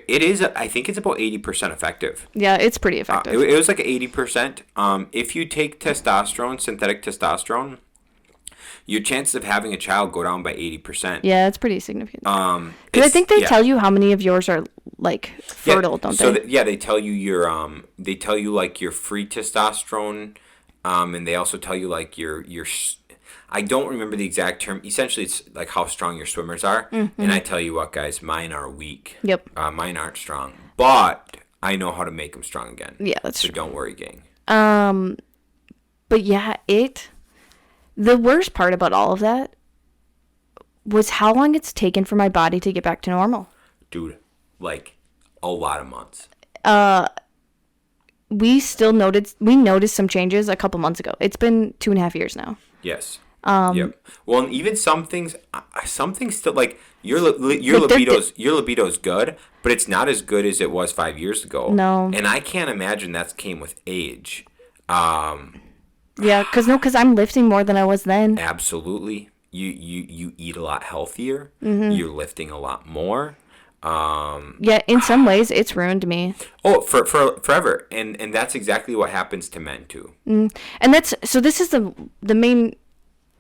Speaker 1: is. I think it's about 80% effective.
Speaker 2: Yeah, it's pretty effective.
Speaker 1: It was like 80%. If you take testosterone, synthetic testosterone, your chances of having a child go down by 80%.
Speaker 2: Yeah, it's pretty significant. Because I think they tell you how many of yours are like fertile, don't they?
Speaker 1: They tell you they tell you like your free testosterone, and they also tell you like your I don't remember the exact term. Essentially, it's like how strong your swimmers are. And I tell you what, guys, mine are weak.
Speaker 2: Yep.
Speaker 1: Mine aren't strong, but I know how to make them strong again.
Speaker 2: Yeah, that's true.
Speaker 1: So don't worry, gang.
Speaker 2: But yeah, the worst part about all of that was how long it's taken for my body to get back to normal.
Speaker 1: Dude, like a lot of months.
Speaker 2: We noticed some changes a couple months ago. It's been 2.5 years now.
Speaker 1: Yes. Yep. Well, and even some things still like your libido's good, but it's not as good as it was 5 years ago.
Speaker 2: No.
Speaker 1: And I can't imagine that came with age.
Speaker 2: Yeah, because I'm lifting more than I was then.
Speaker 1: Absolutely. You eat a lot healthier. You're lifting a lot more.
Speaker 2: Yeah, in some ways, it's ruined me.
Speaker 1: Oh, for forever, and that's exactly what happens to men too.
Speaker 2: And that's so. This is the main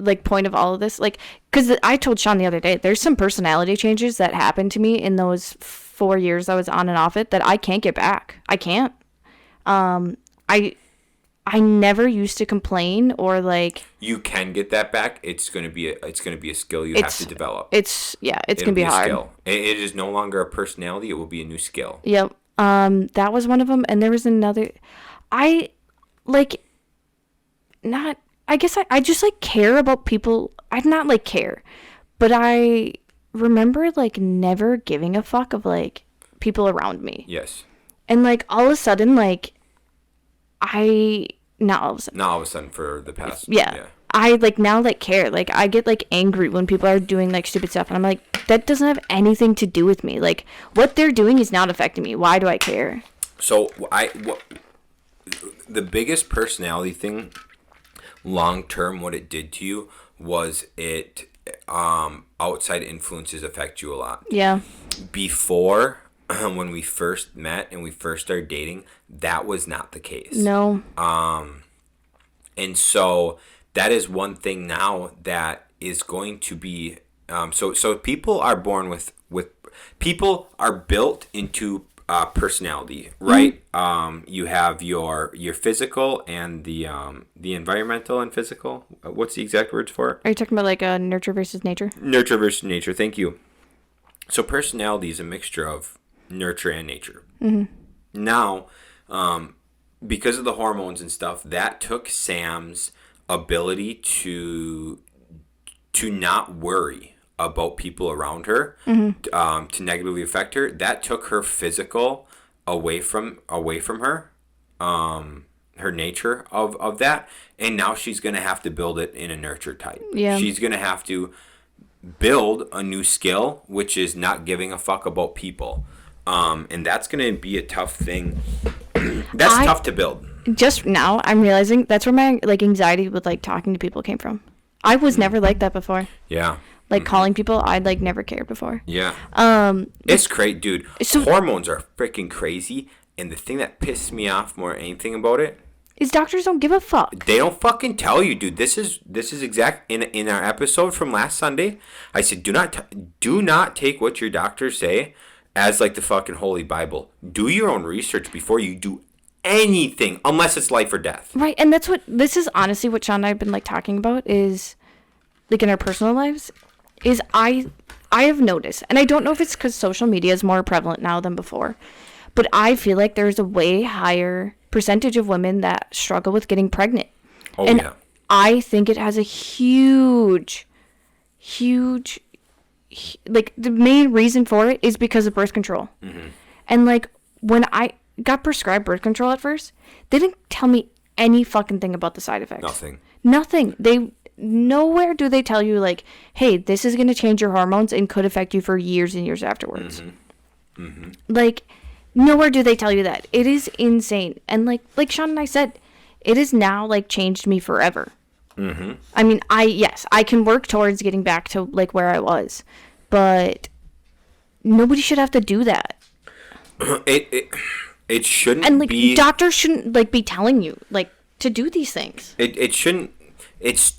Speaker 2: like point of all of this, like, because I told Shaun the other day, there's some personality changes that happened to me in those 4 years I was on and off it that I can't get back. I can't. I never used to complain or like.
Speaker 1: You can get that back. It's gonna be a skill you have to develop.
Speaker 2: It's gonna be
Speaker 1: a
Speaker 2: hard.
Speaker 1: Skill. It is no longer a personality. It will be a new skill.
Speaker 2: Yep. That was one of them, and there was another. I like not. I guess I just like care about people. I not like care, but I remember like never giving a fuck of like people around me.
Speaker 1: Yes.
Speaker 2: And like all of a sudden, like not all of a sudden.
Speaker 1: Not all of a sudden for the past.
Speaker 2: Yeah. I like now like care. Like I get like angry when people are doing like stupid stuff, and I'm like, that doesn't have anything to do with me. Like what they're doing is not affecting me. Why do I care?
Speaker 1: So the biggest personality thing, long term, what it did to you was it outside influences affect you a lot.
Speaker 2: Yeah.
Speaker 1: Before, when we first met and we first started dating, that was not the case.
Speaker 2: No.
Speaker 1: And so that is one thing now that is going to be so people are born with people are built into personality, right? Mm-hmm. You have your physical and the environmental and physical. What's the exact words for it?
Speaker 2: Are you talking about like nurture versus nature?
Speaker 1: Nurture versus nature. Thank you. So personality is a mixture of nurture and nature. Mm-hmm. Now, because of the hormones and stuff, that took Sam's ability to not worry about people around her, mm-hmm. To negatively affect her. That took her physical away from her, her nature of that, and now she's gonna have to build it in a nurture type.
Speaker 2: Yeah,
Speaker 1: she's gonna have to build a new skill, which is not giving a fuck about people, and that's gonna be a tough thing. That's tough to build.
Speaker 2: Just now, I'm realizing that's where my like anxiety with like talking to people came from. I was never like that before.
Speaker 1: Yeah.
Speaker 2: Like calling people, I'd like never cared before.
Speaker 1: Yeah. It's great, dude. So, hormones are freaking crazy, and the thing that pisses me off more than anything about it
Speaker 2: is doctors don't give a fuck.
Speaker 1: They don't fucking tell you, dude. This is exact in our episode from last Sunday. I said do not take what your doctors say as like the fucking holy Bible. Do your own research before you do anything, unless it's life or death.
Speaker 2: Right, and this is honestly what Shaun and I have been like talking about is like in our personal lives. Is I have noticed, and I don't know if it's because social media is more prevalent now than before, but I feel like there's a way higher percentage of women that struggle with getting pregnant.
Speaker 1: Oh,
Speaker 2: and
Speaker 1: yeah.
Speaker 2: I think it has a huge, like the main reason for it is because of birth control. Mm-hmm. And like when I got prescribed birth control at first, they didn't tell me any fucking thing about the side effects. Nothing. Nowhere do they tell you like, hey, this is going to change your hormones and could affect you for years and years afterwards. Mm-hmm. Mm-hmm. Like, nowhere do they tell you that. It is insane. And like Shaun and I said, it has now like changed me forever. Mm-hmm. I mean, I can work towards getting back to like where I was, but nobody should have to do that.
Speaker 1: It shouldn't,
Speaker 2: and like
Speaker 1: be,
Speaker 2: doctors shouldn't like be telling you like to do these things.
Speaker 1: It shouldn't. It's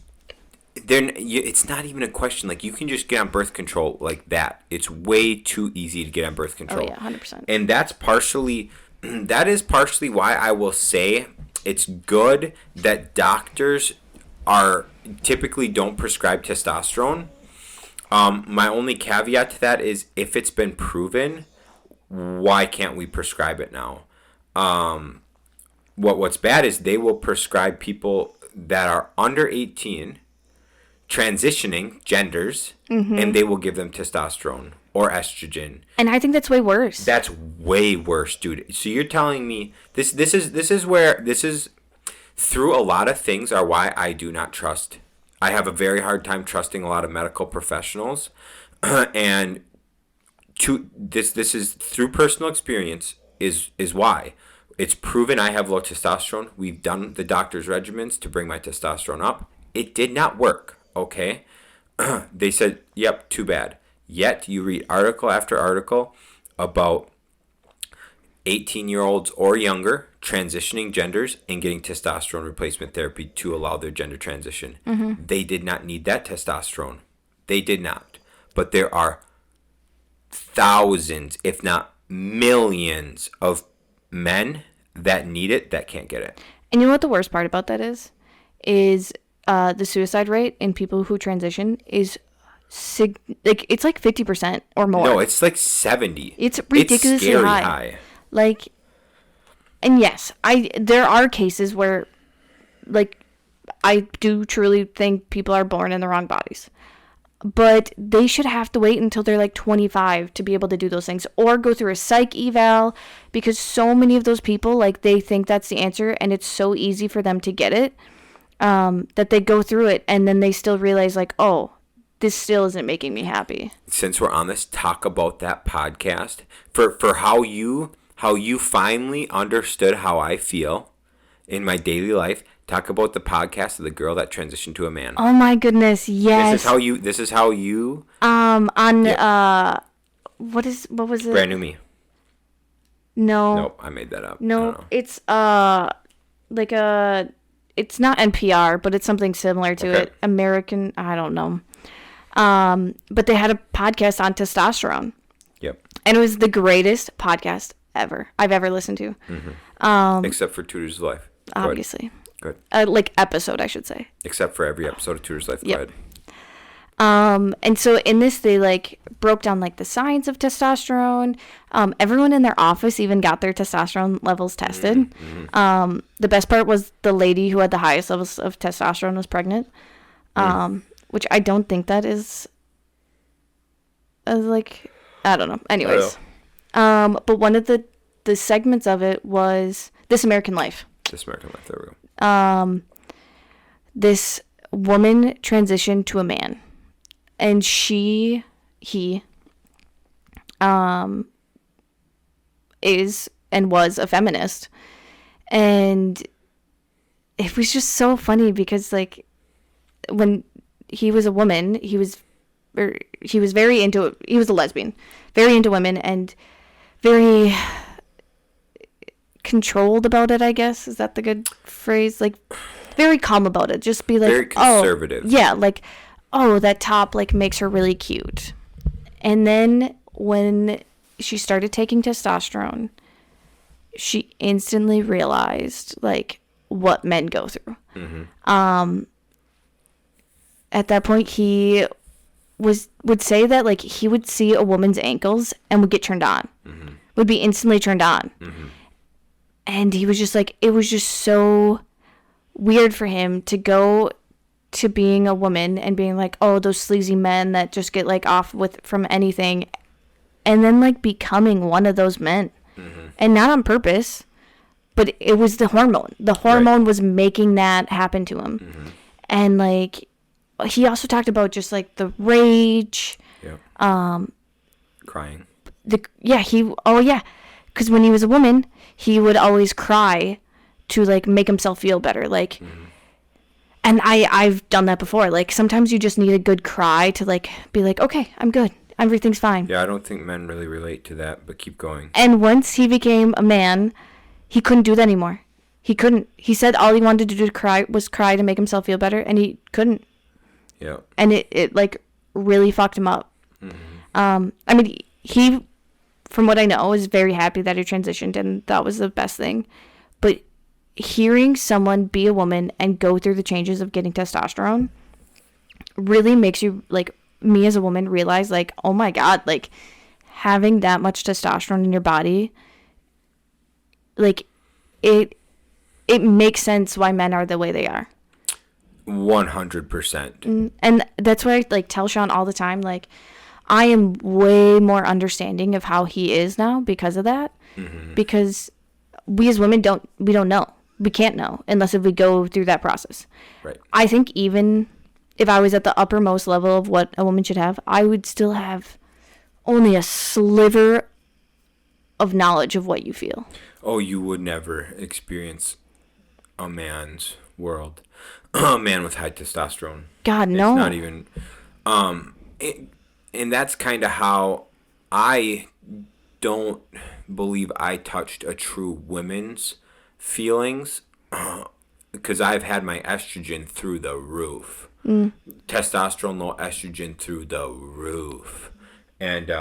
Speaker 1: not even a question. Like, you can just get on birth control like that. It's way too easy to get on birth control.
Speaker 2: Oh yeah, 100%.
Speaker 1: And that is partially why I will say it's good that doctors typically don't prescribe testosterone. My only caveat to that is if it's been proven, why can't we prescribe it now? What's bad is they will prescribe people that are under 18 transitioning genders, mm-hmm. and they will give them testosterone or estrogen.
Speaker 2: And I think that's way worse.
Speaker 1: That's way worse, dude. So you're telling me this is through a lot of things are why I do not trust. I have a very hard time trusting a lot of medical professionals, and this is through personal experience is why. It's proven I have low testosterone. We've done the doctor's regimens to bring my testosterone up. It did not work, okay? They said, yep, too bad. Yet you read article after article about 18-year-olds or younger transitioning genders and getting testosterone replacement therapy to allow their gender transition. Mm-hmm. They did not need that testosterone. They did not. But there are thousands, if not millions, of men that need it that can't get it.
Speaker 2: And you know what the worst part about that is the suicide rate in people who transition is it's like 50% or more.
Speaker 1: No, it's like 70.
Speaker 2: It's ridiculously
Speaker 1: it's scary high.
Speaker 2: Like, and yes, there are cases where, like, I do truly think people are born in the wrong bodies. But they should have to wait until they're like 25 to be able to do those things, or go through a psych eval, because so many of those people, like, they think that's the answer and it's so easy for them to get it, that they go through it and then they still realize, like, oh, this still isn't making me happy.
Speaker 1: Since we're on this, talk about that podcast for how you finally understood how I feel in my daily life. Talk about the podcast of the girl that transitioned to a man.
Speaker 2: Oh my goodness, yes.
Speaker 1: This is how you
Speaker 2: on
Speaker 1: yeah.
Speaker 2: what was it?
Speaker 1: Brand New Me.
Speaker 2: No.
Speaker 1: Nope, I made that up.
Speaker 2: No, it's like it's not NPR, but it's something similar to it. American, I don't know. But they had a podcast on testosterone.
Speaker 1: Yep.
Speaker 2: And it was the greatest podcast I've ever listened to.
Speaker 1: Mm-hmm. Except for Tutor's Life.
Speaker 2: Obviously.
Speaker 1: Good.
Speaker 2: Like episode, I should say.
Speaker 1: Except for every episode of Tutor's Life.
Speaker 2: Yep.
Speaker 1: Go ahead.
Speaker 2: And so in this, they like broke down like the science of testosterone. Everyone in their office even got their testosterone levels tested. Mm-hmm. The best part was the lady who had the highest levels of testosterone was pregnant. Which I don't think that is like, I don't know. Anyways. But one of the segments of it was This American Life.
Speaker 1: This American Life, there we go.
Speaker 2: This woman transitioned to a man, and he is and was a feminist, and it was just so funny because, like, when he was a woman, he was very into, he was a lesbian, very into women, and very controlled about it, I guess. Is that the good phrase? Like, very calm about it. Just be like,
Speaker 1: very conservative.
Speaker 2: Oh, yeah, like, oh, that top, like, makes her really cute. And then when she started taking testosterone, she instantly realized, like, what men go through. Mm-hmm. At that point, he would say that, like, he would see a woman's ankles and would get turned on. Mm-hmm. Would be instantly turned on. Mm-hmm. And he was just like, it was just so weird for him to go to being a woman and being like, oh, those sleazy men that just get, like, off from anything, and then, like, becoming one of those men. Mm-hmm. And not on purpose, but it was the hormone. The hormone was making that happen to him. Mm-hmm. And, like, he also talked about just, like, the rage. Yeah.
Speaker 1: Crying.
Speaker 2: Because when he was a woman, he would always cry to, like, make himself feel better. Like, mm-hmm. And I've done that before. Like, sometimes you just need a good cry to, like, be like, okay, I'm good. Everything's fine.
Speaker 1: Yeah, I don't think men really relate to that, but keep going.
Speaker 2: And once he became a man, he couldn't do that anymore. He couldn't. He said all he wanted to do was cry to make himself feel better, and he couldn't.
Speaker 1: Yeah.
Speaker 2: And it like, really fucked him up. Mm-hmm. I mean, he, from what I know, is very happy that he transitioned, and that was the best thing. But hearing someone be a woman and go through the changes of getting testosterone really makes you, like, me as a woman, realize, like, oh my God, like, having that much testosterone in your body, like, it makes sense why men are the way they are.
Speaker 1: 100%.
Speaker 2: And that's why I, like, tell Shaun all the time, like, I am way more understanding of how he is now because of that. Mm-hmm. Because we as women don't know. We can't know unless if we go through that process.
Speaker 1: Right.
Speaker 2: I think even if I was at the uppermost level of what a woman should have, I would still have only a sliver of knowledge of what you feel.
Speaker 1: Oh, you would never experience a man's world. A man with high testosterone.
Speaker 2: God, no.
Speaker 1: It's not even... and that's kind of how I don't believe I touched a true woman's feelings because I've had my estrogen through the roof. Testosterone, low estrogen through the roof. And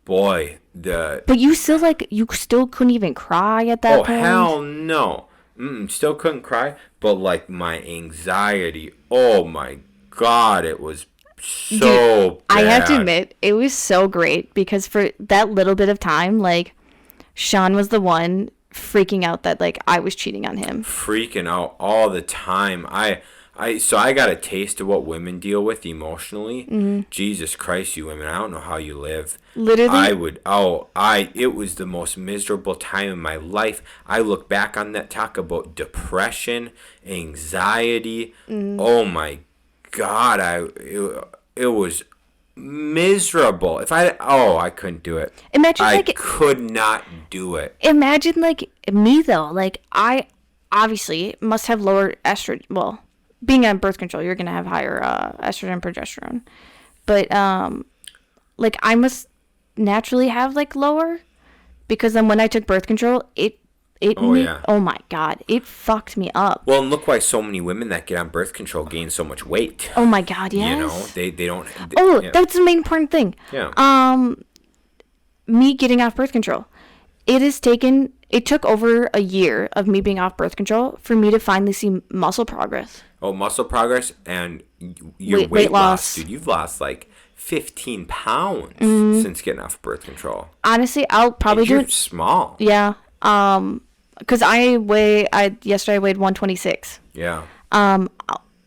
Speaker 1: boy,
Speaker 2: But you still couldn't even cry at that point.
Speaker 1: Oh, hell no. Still couldn't cry, but like my anxiety, oh my God, it was so
Speaker 2: Dude, I have to
Speaker 1: bad.
Speaker 2: admit, it was so great because for that little bit of time, like, Shaun was the one freaking out that, like, I was cheating on him.
Speaker 1: Freaking out all the time. So I got a taste of what women deal with emotionally. Jesus Christ, you women! I don't know how you live.
Speaker 2: Literally,
Speaker 1: It was the most miserable time in my life. I look back on that, talk about depression, anxiety. Oh my God, it was miserable. I couldn't do it. I could not do it.
Speaker 2: imagine, like, me, though. Like, I obviously must have lower estrogen. Well, being on birth control, you're going to have higher estrogen and progesterone. But, like, I must naturally have, like, lower. Because then when I took birth control, oh my God, it fucked me up.
Speaker 1: Well, and look why so many women that get on birth control gain so much weight.
Speaker 2: Oh my God, yes.
Speaker 1: You know, they don't. Yeah.
Speaker 2: That's the main important thing.
Speaker 1: Yeah.
Speaker 2: Me getting off birth control. It took over a year of me being off birth control for me to finally see muscle progress.
Speaker 1: Oh, muscle progress and your weight loss. Dude, you've lost like 15 pounds since getting off birth control.
Speaker 2: Honestly, I'll probably
Speaker 1: and you're small.
Speaker 2: Yeah. Because yesterday I weighed 126.
Speaker 1: Yeah.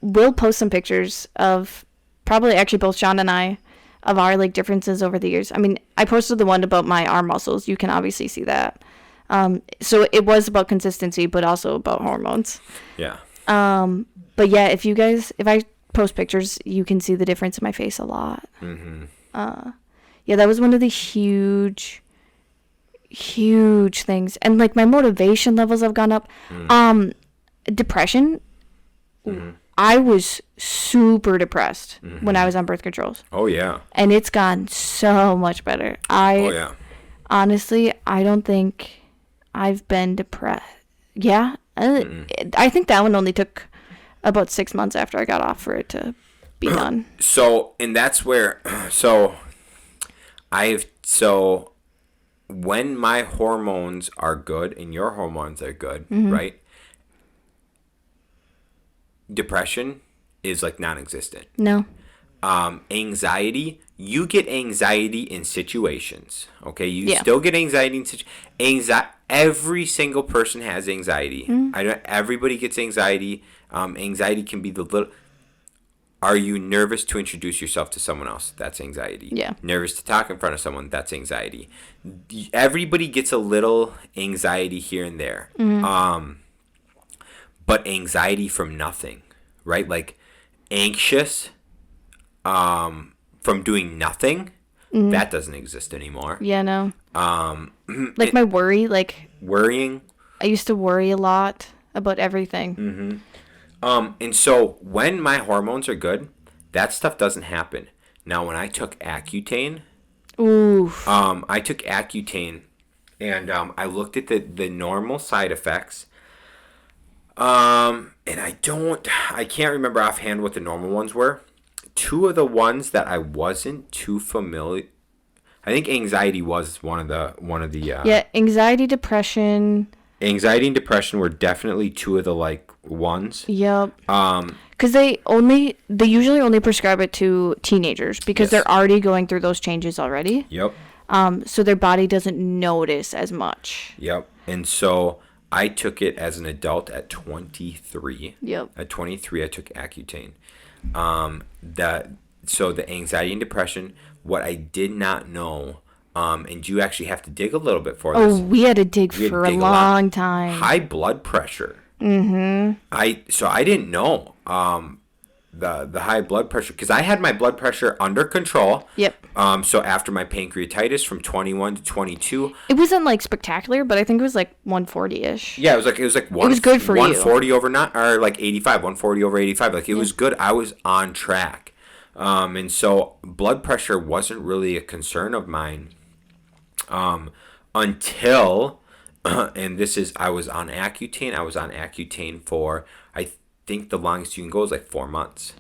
Speaker 2: We'll post some pictures of probably actually both Shaun and I of our like differences over the years. I mean, I posted the one about my arm muscles. You can obviously see that. So it was about consistency, but also about hormones.
Speaker 1: Yeah.
Speaker 2: But yeah, if I post pictures, you can see the difference in my face a lot. Yeah, that was one of the huge things. And like my motivation levels have gone up. Depression. I was super depressed when I was on birth controls.
Speaker 1: Oh yeah.
Speaker 2: And it's gone so much better. Honestly, I don't think I've been depressed. Yeah. I think that one only took about 6 months after I got off for it to be done.
Speaker 1: So, and that's where, when my hormones are good and your hormones are good, right? Depression is like non-existent.
Speaker 2: No.
Speaker 1: Anxiety, you get anxiety in situations. Okay, you still get anxiety in situations. Every single person has anxiety. Everybody gets anxiety. Anxiety can be the little. Are you nervous to introduce yourself to someone else? That's anxiety.
Speaker 2: Yeah.
Speaker 1: Nervous to talk in front of someone? That's anxiety. Everybody gets a little anxiety here and there. But anxiety from nothing, right? Like anxious from doing nothing, that doesn't exist anymore.
Speaker 2: Yeah, no. Like my
Speaker 1: worrying.
Speaker 2: I used to worry a lot about everything.
Speaker 1: And so when my hormones are good, that stuff doesn't happen. Now, when I took Accutane, I took Accutane, and I looked at the normal side effects. And I can't remember offhand what the normal ones were. Two of the ones that I wasn't too familiar, I think anxiety was one of the.
Speaker 2: Yeah, anxiety, depression.
Speaker 1: Anxiety and depression were definitely two of the like ones.
Speaker 2: Yep. Because they usually only prescribe it to teenagers because they're already going through those changes already.
Speaker 1: Yep.
Speaker 2: So their body doesn't notice as much.
Speaker 1: Yep. And so I took it as an adult at 23.
Speaker 2: Yep.
Speaker 1: At 23, I took Accutane. So the anxiety and depression, what I did not know, and you actually have to dig a little bit for this.
Speaker 2: Oh, we had to dig for a long time.
Speaker 1: High blood pressure. I didn't know the high blood pressure because I had my blood pressure under control.
Speaker 2: Yep.
Speaker 1: So after my pancreatitis from 21 to 22,
Speaker 2: it wasn't like spectacular, but I think it was like 140-ish.
Speaker 1: Yeah, it was like one.
Speaker 2: It was good for
Speaker 1: 140 over not or like 85, 140 over 85. Like it was good. I was on track. And so blood pressure wasn't really a concern of mine until, and this is, I was on Accutane. I was on Accutane for, I think the longest you can go is like 4 months.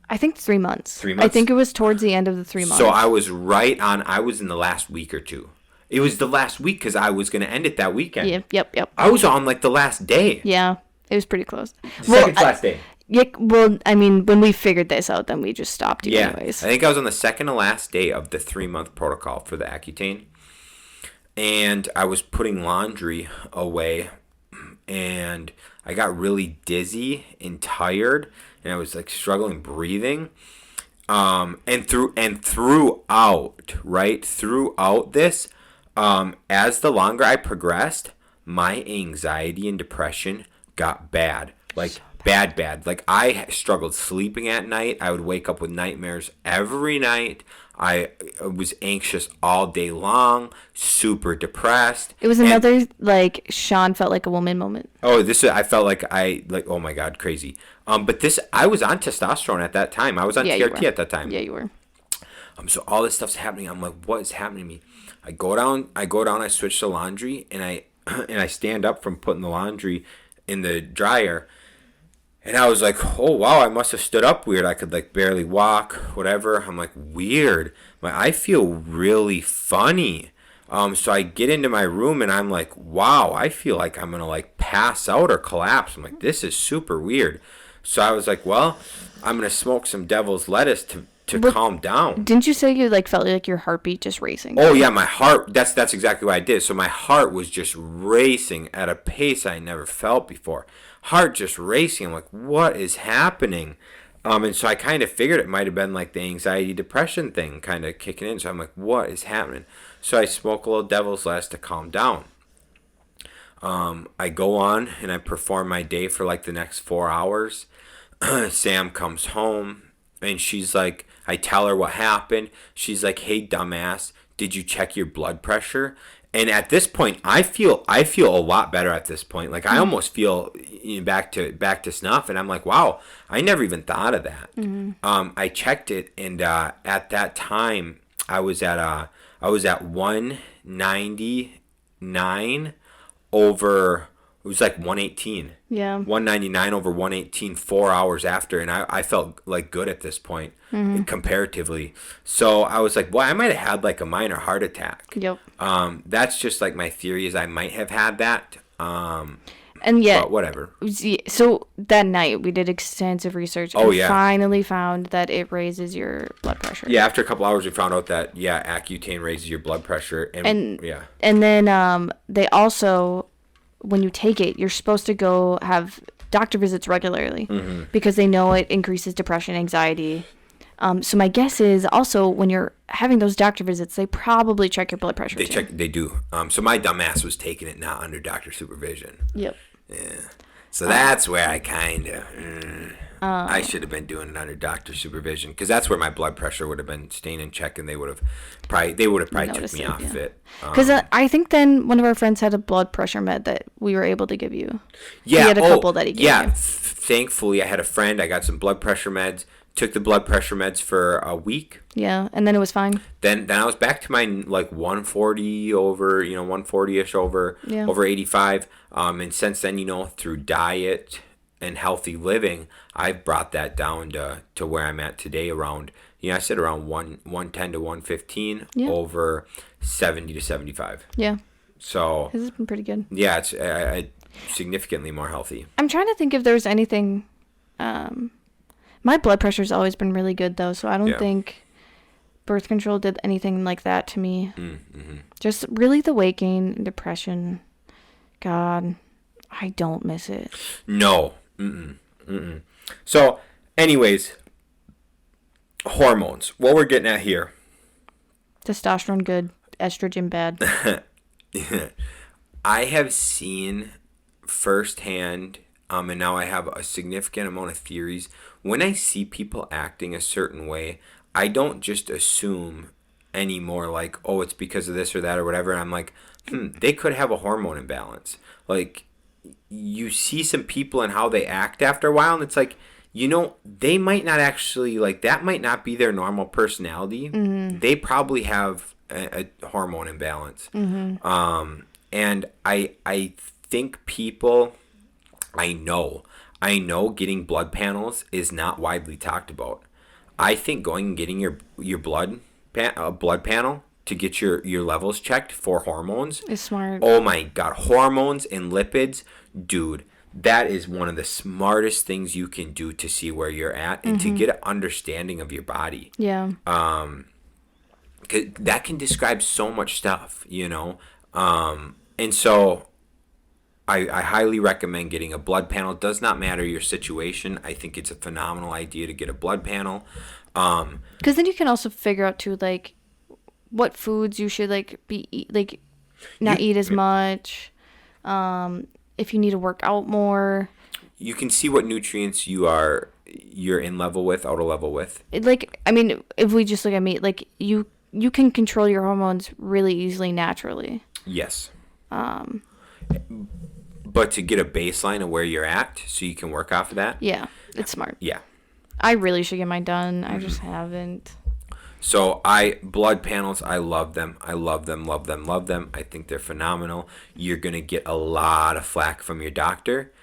Speaker 2: I think 3 months.
Speaker 1: 3 months?
Speaker 2: I think it was towards the end of the 3 months.
Speaker 1: So I was I was in the last week or two. It was the last week because I was going to end it that weekend.
Speaker 2: Yep.
Speaker 1: I was on like the last day.
Speaker 2: Yeah, it was pretty close.
Speaker 1: Second to last day.
Speaker 2: Yeah, well, I mean, when we figured this out, then we just stopped you anyways.
Speaker 1: I think I was on the second to last day of the 3-month protocol for the Accutane. And I was putting laundry away, and I got really dizzy and tired, and I was like struggling breathing. And throughout this, as the longer I progressed, my anxiety and depression got bad. Like, bad. Like, I struggled sleeping at night. I would wake up with nightmares every night. I was anxious all day long, super depressed.
Speaker 2: It was another, like, Shaun felt like a woman moment.
Speaker 1: Oh, I felt like oh my God, crazy. But I was on testosterone at that time. I was on TRT at that time.
Speaker 2: Yeah, you were.
Speaker 1: So all this stuff's happening. I'm like, what is happening to me? I go down, I switch to laundry, and I stand up from putting the laundry in the dryer. And I was like, oh, wow, I must have stood up weird. I could, like, barely walk, whatever. I'm like, weird. I feel really funny. So I get into my room, and I'm like, wow, I feel like I'm going to, like, pass out or collapse. I'm like, this is super weird. So I was like, well, I'm going to smoke some devil's lettuce to calm down.
Speaker 2: Didn't you say you, like, felt like your heartbeat just racing?
Speaker 1: Oh, yeah, my heart, that's exactly what I did. So my heart was just racing at a pace I never felt before. Heart just racing. I'm like, what is happening? And so I kind of figured it might have been like the anxiety depression thing kind of kicking in. So I'm like, what is happening? So I smoke a little devil's lettuce to calm down. I go on and I perform my day for like the next 4 hours. Sam comes home and she's like, I tell her what happened. She's like, hey, dumbass, did you check your blood pressure? And at this point, I feel a lot better at this point. Like, I almost feel back to snuff, and I'm like, wow, I never even thought of that. I checked it, and at that time, I was at 199 over. It was like 118.
Speaker 2: Yeah.
Speaker 1: 199 over 118 4 hours after, and I felt like good at this point comparatively. So I was like, well, I might have had like a minor heart attack.
Speaker 2: Yep.
Speaker 1: That's just like my theory is I might have had that.
Speaker 2: And yet,
Speaker 1: but whatever.
Speaker 2: So that night we did extensive research and finally found that it raises your blood pressure.
Speaker 1: Yeah, after a couple hours we found out that Accutane raises your blood pressure, and
Speaker 2: then they also, when you take it, you're supposed to go have doctor visits regularly because they know it increases depression, anxiety. So my guess is also when you're having those doctor visits, they probably check your blood pressure.
Speaker 1: They do. So my dumbass was taking it not under doctor supervision.
Speaker 2: Yep.
Speaker 1: Yeah. So that's where I kind of I should have been doing it under doctor supervision because that's where my blood pressure would have been staying in check, and they would have probably took me off it.
Speaker 2: Because I think then one of our friends had a blood pressure med that we were able to give you.
Speaker 1: Yeah.
Speaker 2: He had a couple that he gave you.
Speaker 1: Thankfully, I had a friend. I got some blood pressure meds. Took the blood pressure meds for a week.
Speaker 2: Yeah, and then it was fine.
Speaker 1: Then I was back to my like 140 over, 140ish over 85. And since then, through diet and healthy living, I've brought that down to where I'm at today around, I said around 110 to 115 over 70 to 75.
Speaker 2: Yeah.
Speaker 1: So
Speaker 2: this has been pretty good.
Speaker 1: Yeah, it's significantly more healthy.
Speaker 2: I'm trying to think if there's anything. My blood pressure's always been really good, though, so I don't think birth control did anything like that to me. Mm-hmm. Just really the weight gain and depression. God, I don't miss it.
Speaker 1: No. So, anyways, hormones. What we're getting at here.
Speaker 2: Testosterone good, estrogen bad.
Speaker 1: I have seen firsthand, and now I have a significant amount of theories. When I see people acting a certain way, I don't just assume anymore like, oh, it's because of this or that or whatever. And I'm like, they could have a hormone imbalance. Like, you see some people and how they act after a while, and it's like, they might not actually, like, that might not be their normal personality. They probably have a hormone imbalance. And I think people, I know getting blood panels is not widely talked about. I think going and getting your blood panel to get your levels checked for hormones
Speaker 2: It's smart.
Speaker 1: Oh my God, hormones and lipids, dude. That is one of the smartest things you can do to see where you're at and to get an understanding of your body.
Speaker 2: Yeah.
Speaker 1: 'Cause that can describe so much stuff, And so I highly recommend getting a blood panel. It does not matter your situation. I think it's a phenomenal idea to get a blood panel.
Speaker 2: Because then you can also figure out too, like, what foods you should not eat as much. If you need to work out more.
Speaker 1: You can see what nutrients you're in level with, out of level with.
Speaker 2: If we just look at meat, like, you can control your hormones really easily naturally.
Speaker 1: Yes. But to get a baseline of where you're at so you can work off of that.
Speaker 2: Yeah, it's smart.
Speaker 1: Yeah.
Speaker 2: I really should get mine done. I just haven't.
Speaker 1: So blood panels, I love them. I love them, love them, love them. I think they're phenomenal. You're going to get a lot of flack from your doctor.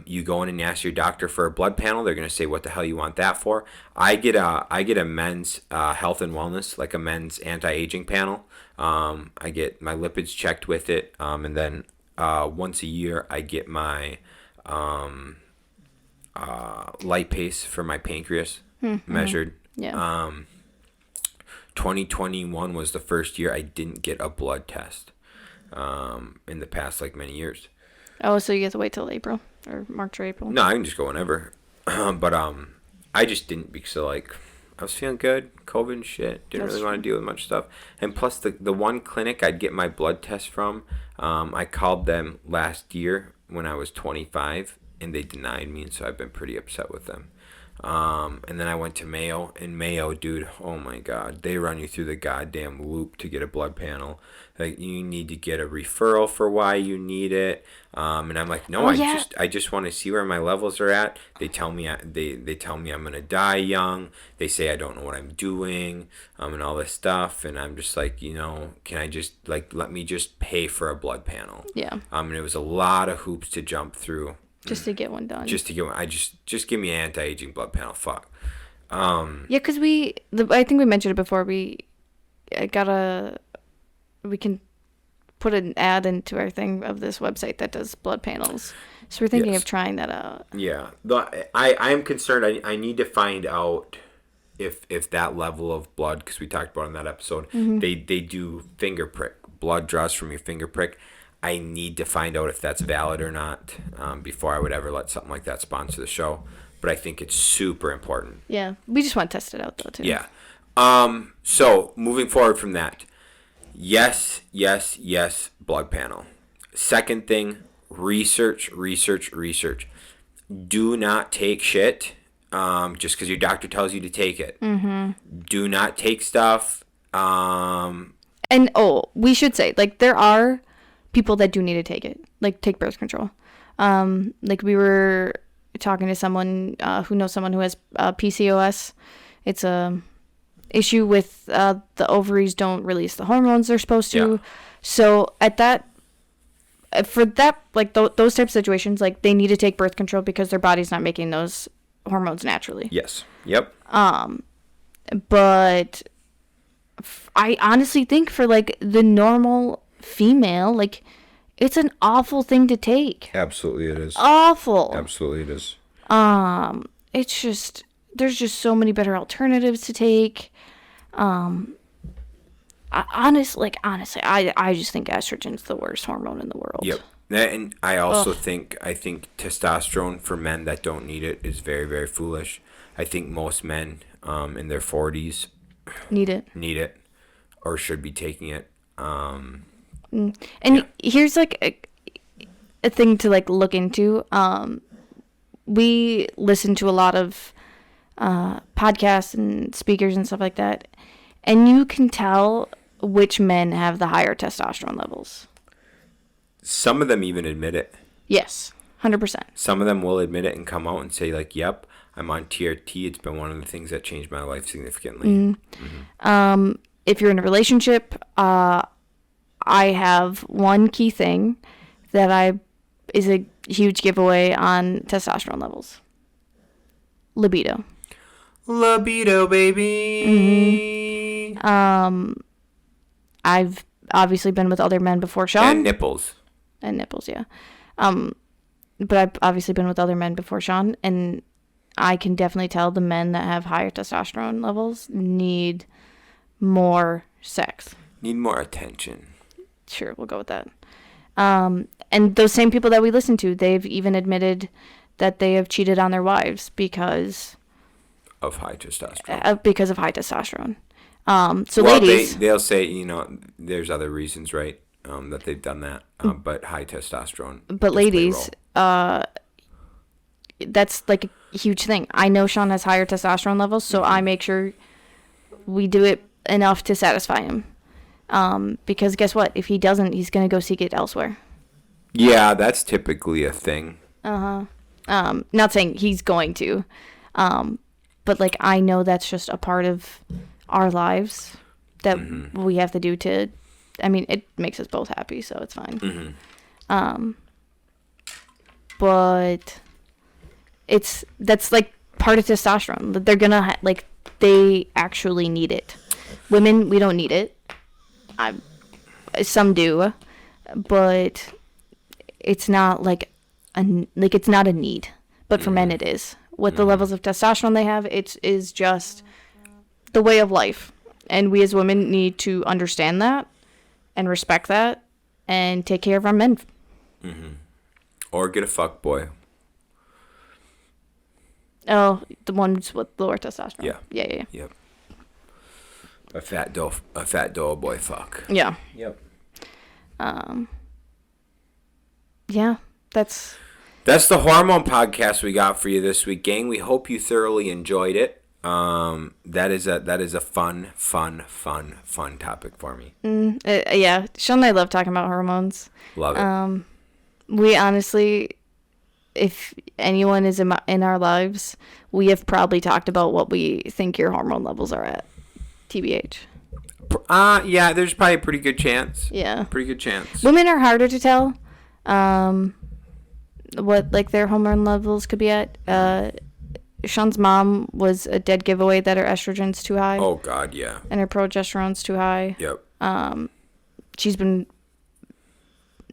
Speaker 1: You go in and ask your doctor for a blood panel. They're going to say, what the hell you want that for? I get a men's health and wellness, like a men's anti-aging panel. I get my lipids checked with it. And then once a year, I get my lipase for my pancreas measured.
Speaker 2: Yeah.
Speaker 1: 2021 was the first year I didn't get a blood test in the past, like, many years.
Speaker 2: Oh, so you have to wait till April or March or April?
Speaker 1: No, I can just go whenever. But I just didn't because, like, I was feeling good, COVID and shit. Didn't really want to deal with much stuff. And plus, the one clinic I'd get my blood test from, I called them last year when I was 25, and they denied me, and so I've been pretty upset with them. And then I went to Mayo, and Mayo, dude, oh my God, they run you through the goddamn loop to get a blood panel. Like, you need to get a referral for why you need it. And I'm like, no, I just want to see where my levels are at. They tell me they tell me I'm gonna die young. They say I don't know what I'm doing, and all this stuff. And I'm just like, can I just, like, let me just pay for a blood panel?
Speaker 2: Yeah.
Speaker 1: And it was a lot of hoops to jump through.
Speaker 2: Just to get one done.
Speaker 1: Just to get one. Just give me an anti-aging blood panel. Fuck.
Speaker 2: Yeah, because I think we mentioned it before. We can put an ad into our thing of this website that does blood panels. So we're thinking of trying that out.
Speaker 1: Yeah. I am concerned. I need to find out if that level of blood, because we talked about in that episode, they do finger prick, blood draws from your finger prick. I need to find out if that's valid or not before I would ever let something like that sponsor the show. But I think it's super important.
Speaker 2: Yeah. We just want to test it out, though, too.
Speaker 1: Yeah. So, moving forward from that. Yes, blood panel. Second thing, research. Do not take shit just because your doctor tells you to take it. Do not take stuff. And,
Speaker 2: we should say, like, there are people that do need to take it, like, take birth control. Like, we were talking to someone who knows someone who has PCOS. It's a issue with the ovaries don't release the hormones they're supposed to. Yeah. So for that, like, those types of situations, like, they need to take birth control because their body's not making those hormones naturally.
Speaker 1: Yes. Yep.
Speaker 2: But I honestly think for, like, the normal female, like, it's an awful thing to take.
Speaker 1: Absolutely it is.
Speaker 2: Awful.
Speaker 1: Absolutely it is.
Speaker 2: It's just, there's just so many better alternatives to take. Honestly, I just think estrogen's the worst hormone in the world.
Speaker 1: Yep. And I also think testosterone for men that don't need it is very, very foolish. I think most men in their 40s
Speaker 2: need
Speaker 1: it or should be taking it.
Speaker 2: Here's, like, a thing to, like, look into. We listen to a lot of podcasts and speakers and stuff like that, and you can tell which men have the higher testosterone levels.
Speaker 1: Some of them even admit it.
Speaker 2: Yes. 100%.
Speaker 1: Some of them will admit it and come out and say, like, yep, I'm on TRT. It's been one of the things that changed my life significantly.
Speaker 2: If you're in a relationship, I have one key thing that is a huge giveaway on testosterone levels. Libido.
Speaker 1: Libido, baby.
Speaker 2: I've obviously been with other men before Shaun.
Speaker 1: And nipples.
Speaker 2: And nipples, yeah. But I've obviously been with other men before Shaun, and I can definitely tell the men that have higher testosterone levels need more sex.
Speaker 1: Need more attention.
Speaker 2: Sure, we'll go with that. And those same people that we listen to, they've even admitted that they have cheated on their wives because
Speaker 1: of high testosterone.
Speaker 2: Because of high testosterone. So
Speaker 1: well,
Speaker 2: ladies,
Speaker 1: they'll say, there's other reasons, right, that they've done that, but high testosterone.
Speaker 2: But ladies, that's like a huge thing. I know Shaun has higher testosterone levels, so I make sure we do it enough to satisfy him. Because guess what? If he doesn't, he's going to go seek it elsewhere.
Speaker 1: Yeah, that's typically a thing.
Speaker 2: Not saying he's going to, but like I know that's just a part of our lives that we have to do to. I mean, it makes us both happy, so it's fine. But that's like part of testosterone. That they're gonna they actually need it. Women, we don't need it. Some do, but it's not it's not a need. But for men, it is. With the levels of testosterone they have, it is just the way of life, and we as women need to understand that and respect that and take care of our men.
Speaker 1: Or get a fuck boy.
Speaker 2: Oh, the ones with lower testosterone. Yeah.
Speaker 1: Yep. A fat dough boy fuck.
Speaker 2: Yeah.
Speaker 1: Yep.
Speaker 2: Yeah, that's
Speaker 1: the hormone podcast we got for you this week, gang. We hope you thoroughly enjoyed it. That is a fun topic for me.
Speaker 2: Yeah, Shaun and I love talking about hormones.
Speaker 1: Love it.
Speaker 2: We honestly, if anyone is in our lives, we have probably talked about what we think your hormone levels are at. TBH.
Speaker 1: Yeah, there's probably a pretty good chance.
Speaker 2: Yeah.
Speaker 1: Pretty good chance.
Speaker 2: Women are harder to tell. What their hormone levels could be at. Shaun's mom was a dead giveaway that her estrogen's too high.
Speaker 1: Oh God, yeah.
Speaker 2: And her progesterone's too high.
Speaker 1: Yep.
Speaker 2: She's been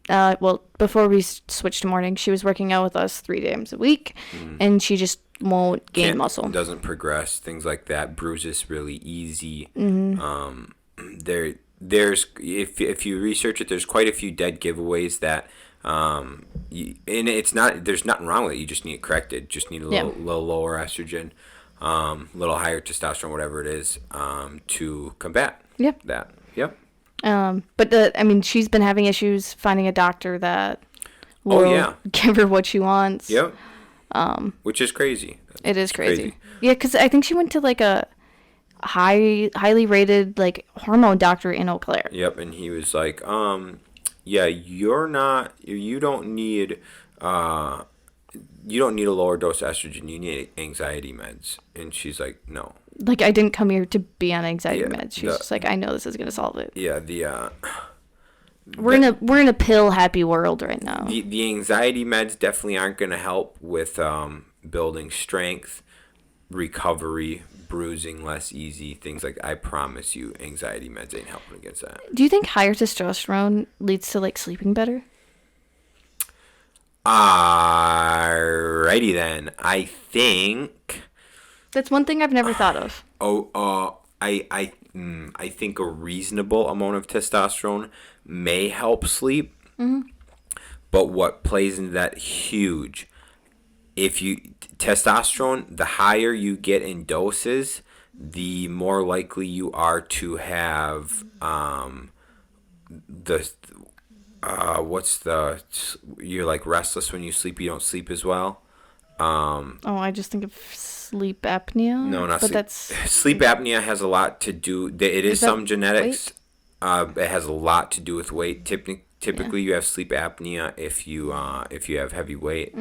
Speaker 2: before we switched to morning, she was working out with us 3 days a week, and she just won't gain muscle.
Speaker 1: Doesn't progress, things like that. Bruises really easy. There's if you research it, there's quite a few dead giveaways that and it's not, there's nothing wrong with it. You just need it corrected. Just need a little lower estrogen, little higher testosterone, whatever it is, to combat that. Yep.
Speaker 2: But she's been having issues finding a doctor that will give her what she wants.
Speaker 1: Yep. Which is crazy.
Speaker 2: It is crazy. Yeah, because I think she went to a highly rated hormone doctor in Eau Claire.
Speaker 1: Yep, and he was like, you don't need a lower dose of estrogen. You need anxiety meds. And she's like, no.
Speaker 2: I didn't come here to be on anxiety meds. She's just I know this is gonna solve it.
Speaker 1: Yeah,
Speaker 2: we're in a pill happy world right now.
Speaker 1: The anxiety meds definitely aren't gonna help with building strength, recovery, bruising less easy, things like I promise you anxiety meds ain't helping against that.
Speaker 2: Do you think higher testosterone leads to sleeping better?
Speaker 1: Alrighty then. I think
Speaker 2: that's one thing I've never thought of.
Speaker 1: I think a reasonable amount of testosterone may help sleep. But what plays into that huge, testosterone, the higher you get in doses, the more likely you are to have you're restless when you sleep, you don't sleep as well.
Speaker 2: I just think of sleep apnea.
Speaker 1: No, not
Speaker 2: but
Speaker 1: sleep apnea has a lot to do. It is some genetics. It has a lot to do with weight. Typically, you have sleep apnea if you have heavy weight.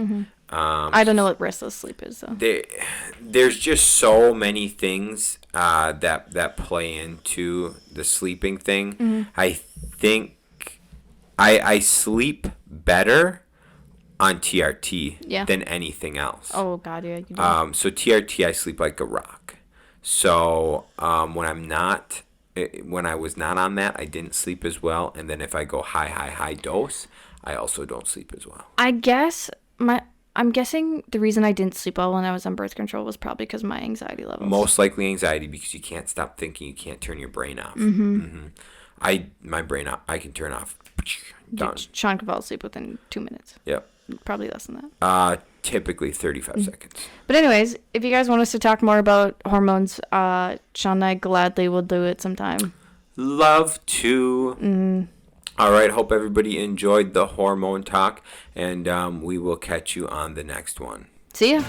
Speaker 2: I don't know what restless sleep is though.
Speaker 1: There's just so many things that play into the sleeping thing. I think I sleep better on TRT than anything else.
Speaker 2: Oh God, yeah. You do.
Speaker 1: So TRT, I sleep like a rock. So when I was not on that, I didn't sleep as well. And then if I go high dose, I also don't sleep as well.
Speaker 2: I'm guessing the reason I didn't sleep well when I was on birth control was probably because of my anxiety levels.
Speaker 1: Most likely anxiety, because you can't stop thinking. You can't turn your brain off. My brain, I can turn off. Done.
Speaker 2: Sean could fall asleep within 2 minutes.
Speaker 1: Yep.
Speaker 2: Probably less than that.
Speaker 1: Typically 35 seconds.
Speaker 2: But anyways, if you guys want us to talk more about hormones, Sean and I gladly will do it sometime.
Speaker 1: Love to. All right. Hope everybody enjoyed the hormone talk, and we will catch you on the next one.
Speaker 2: See ya.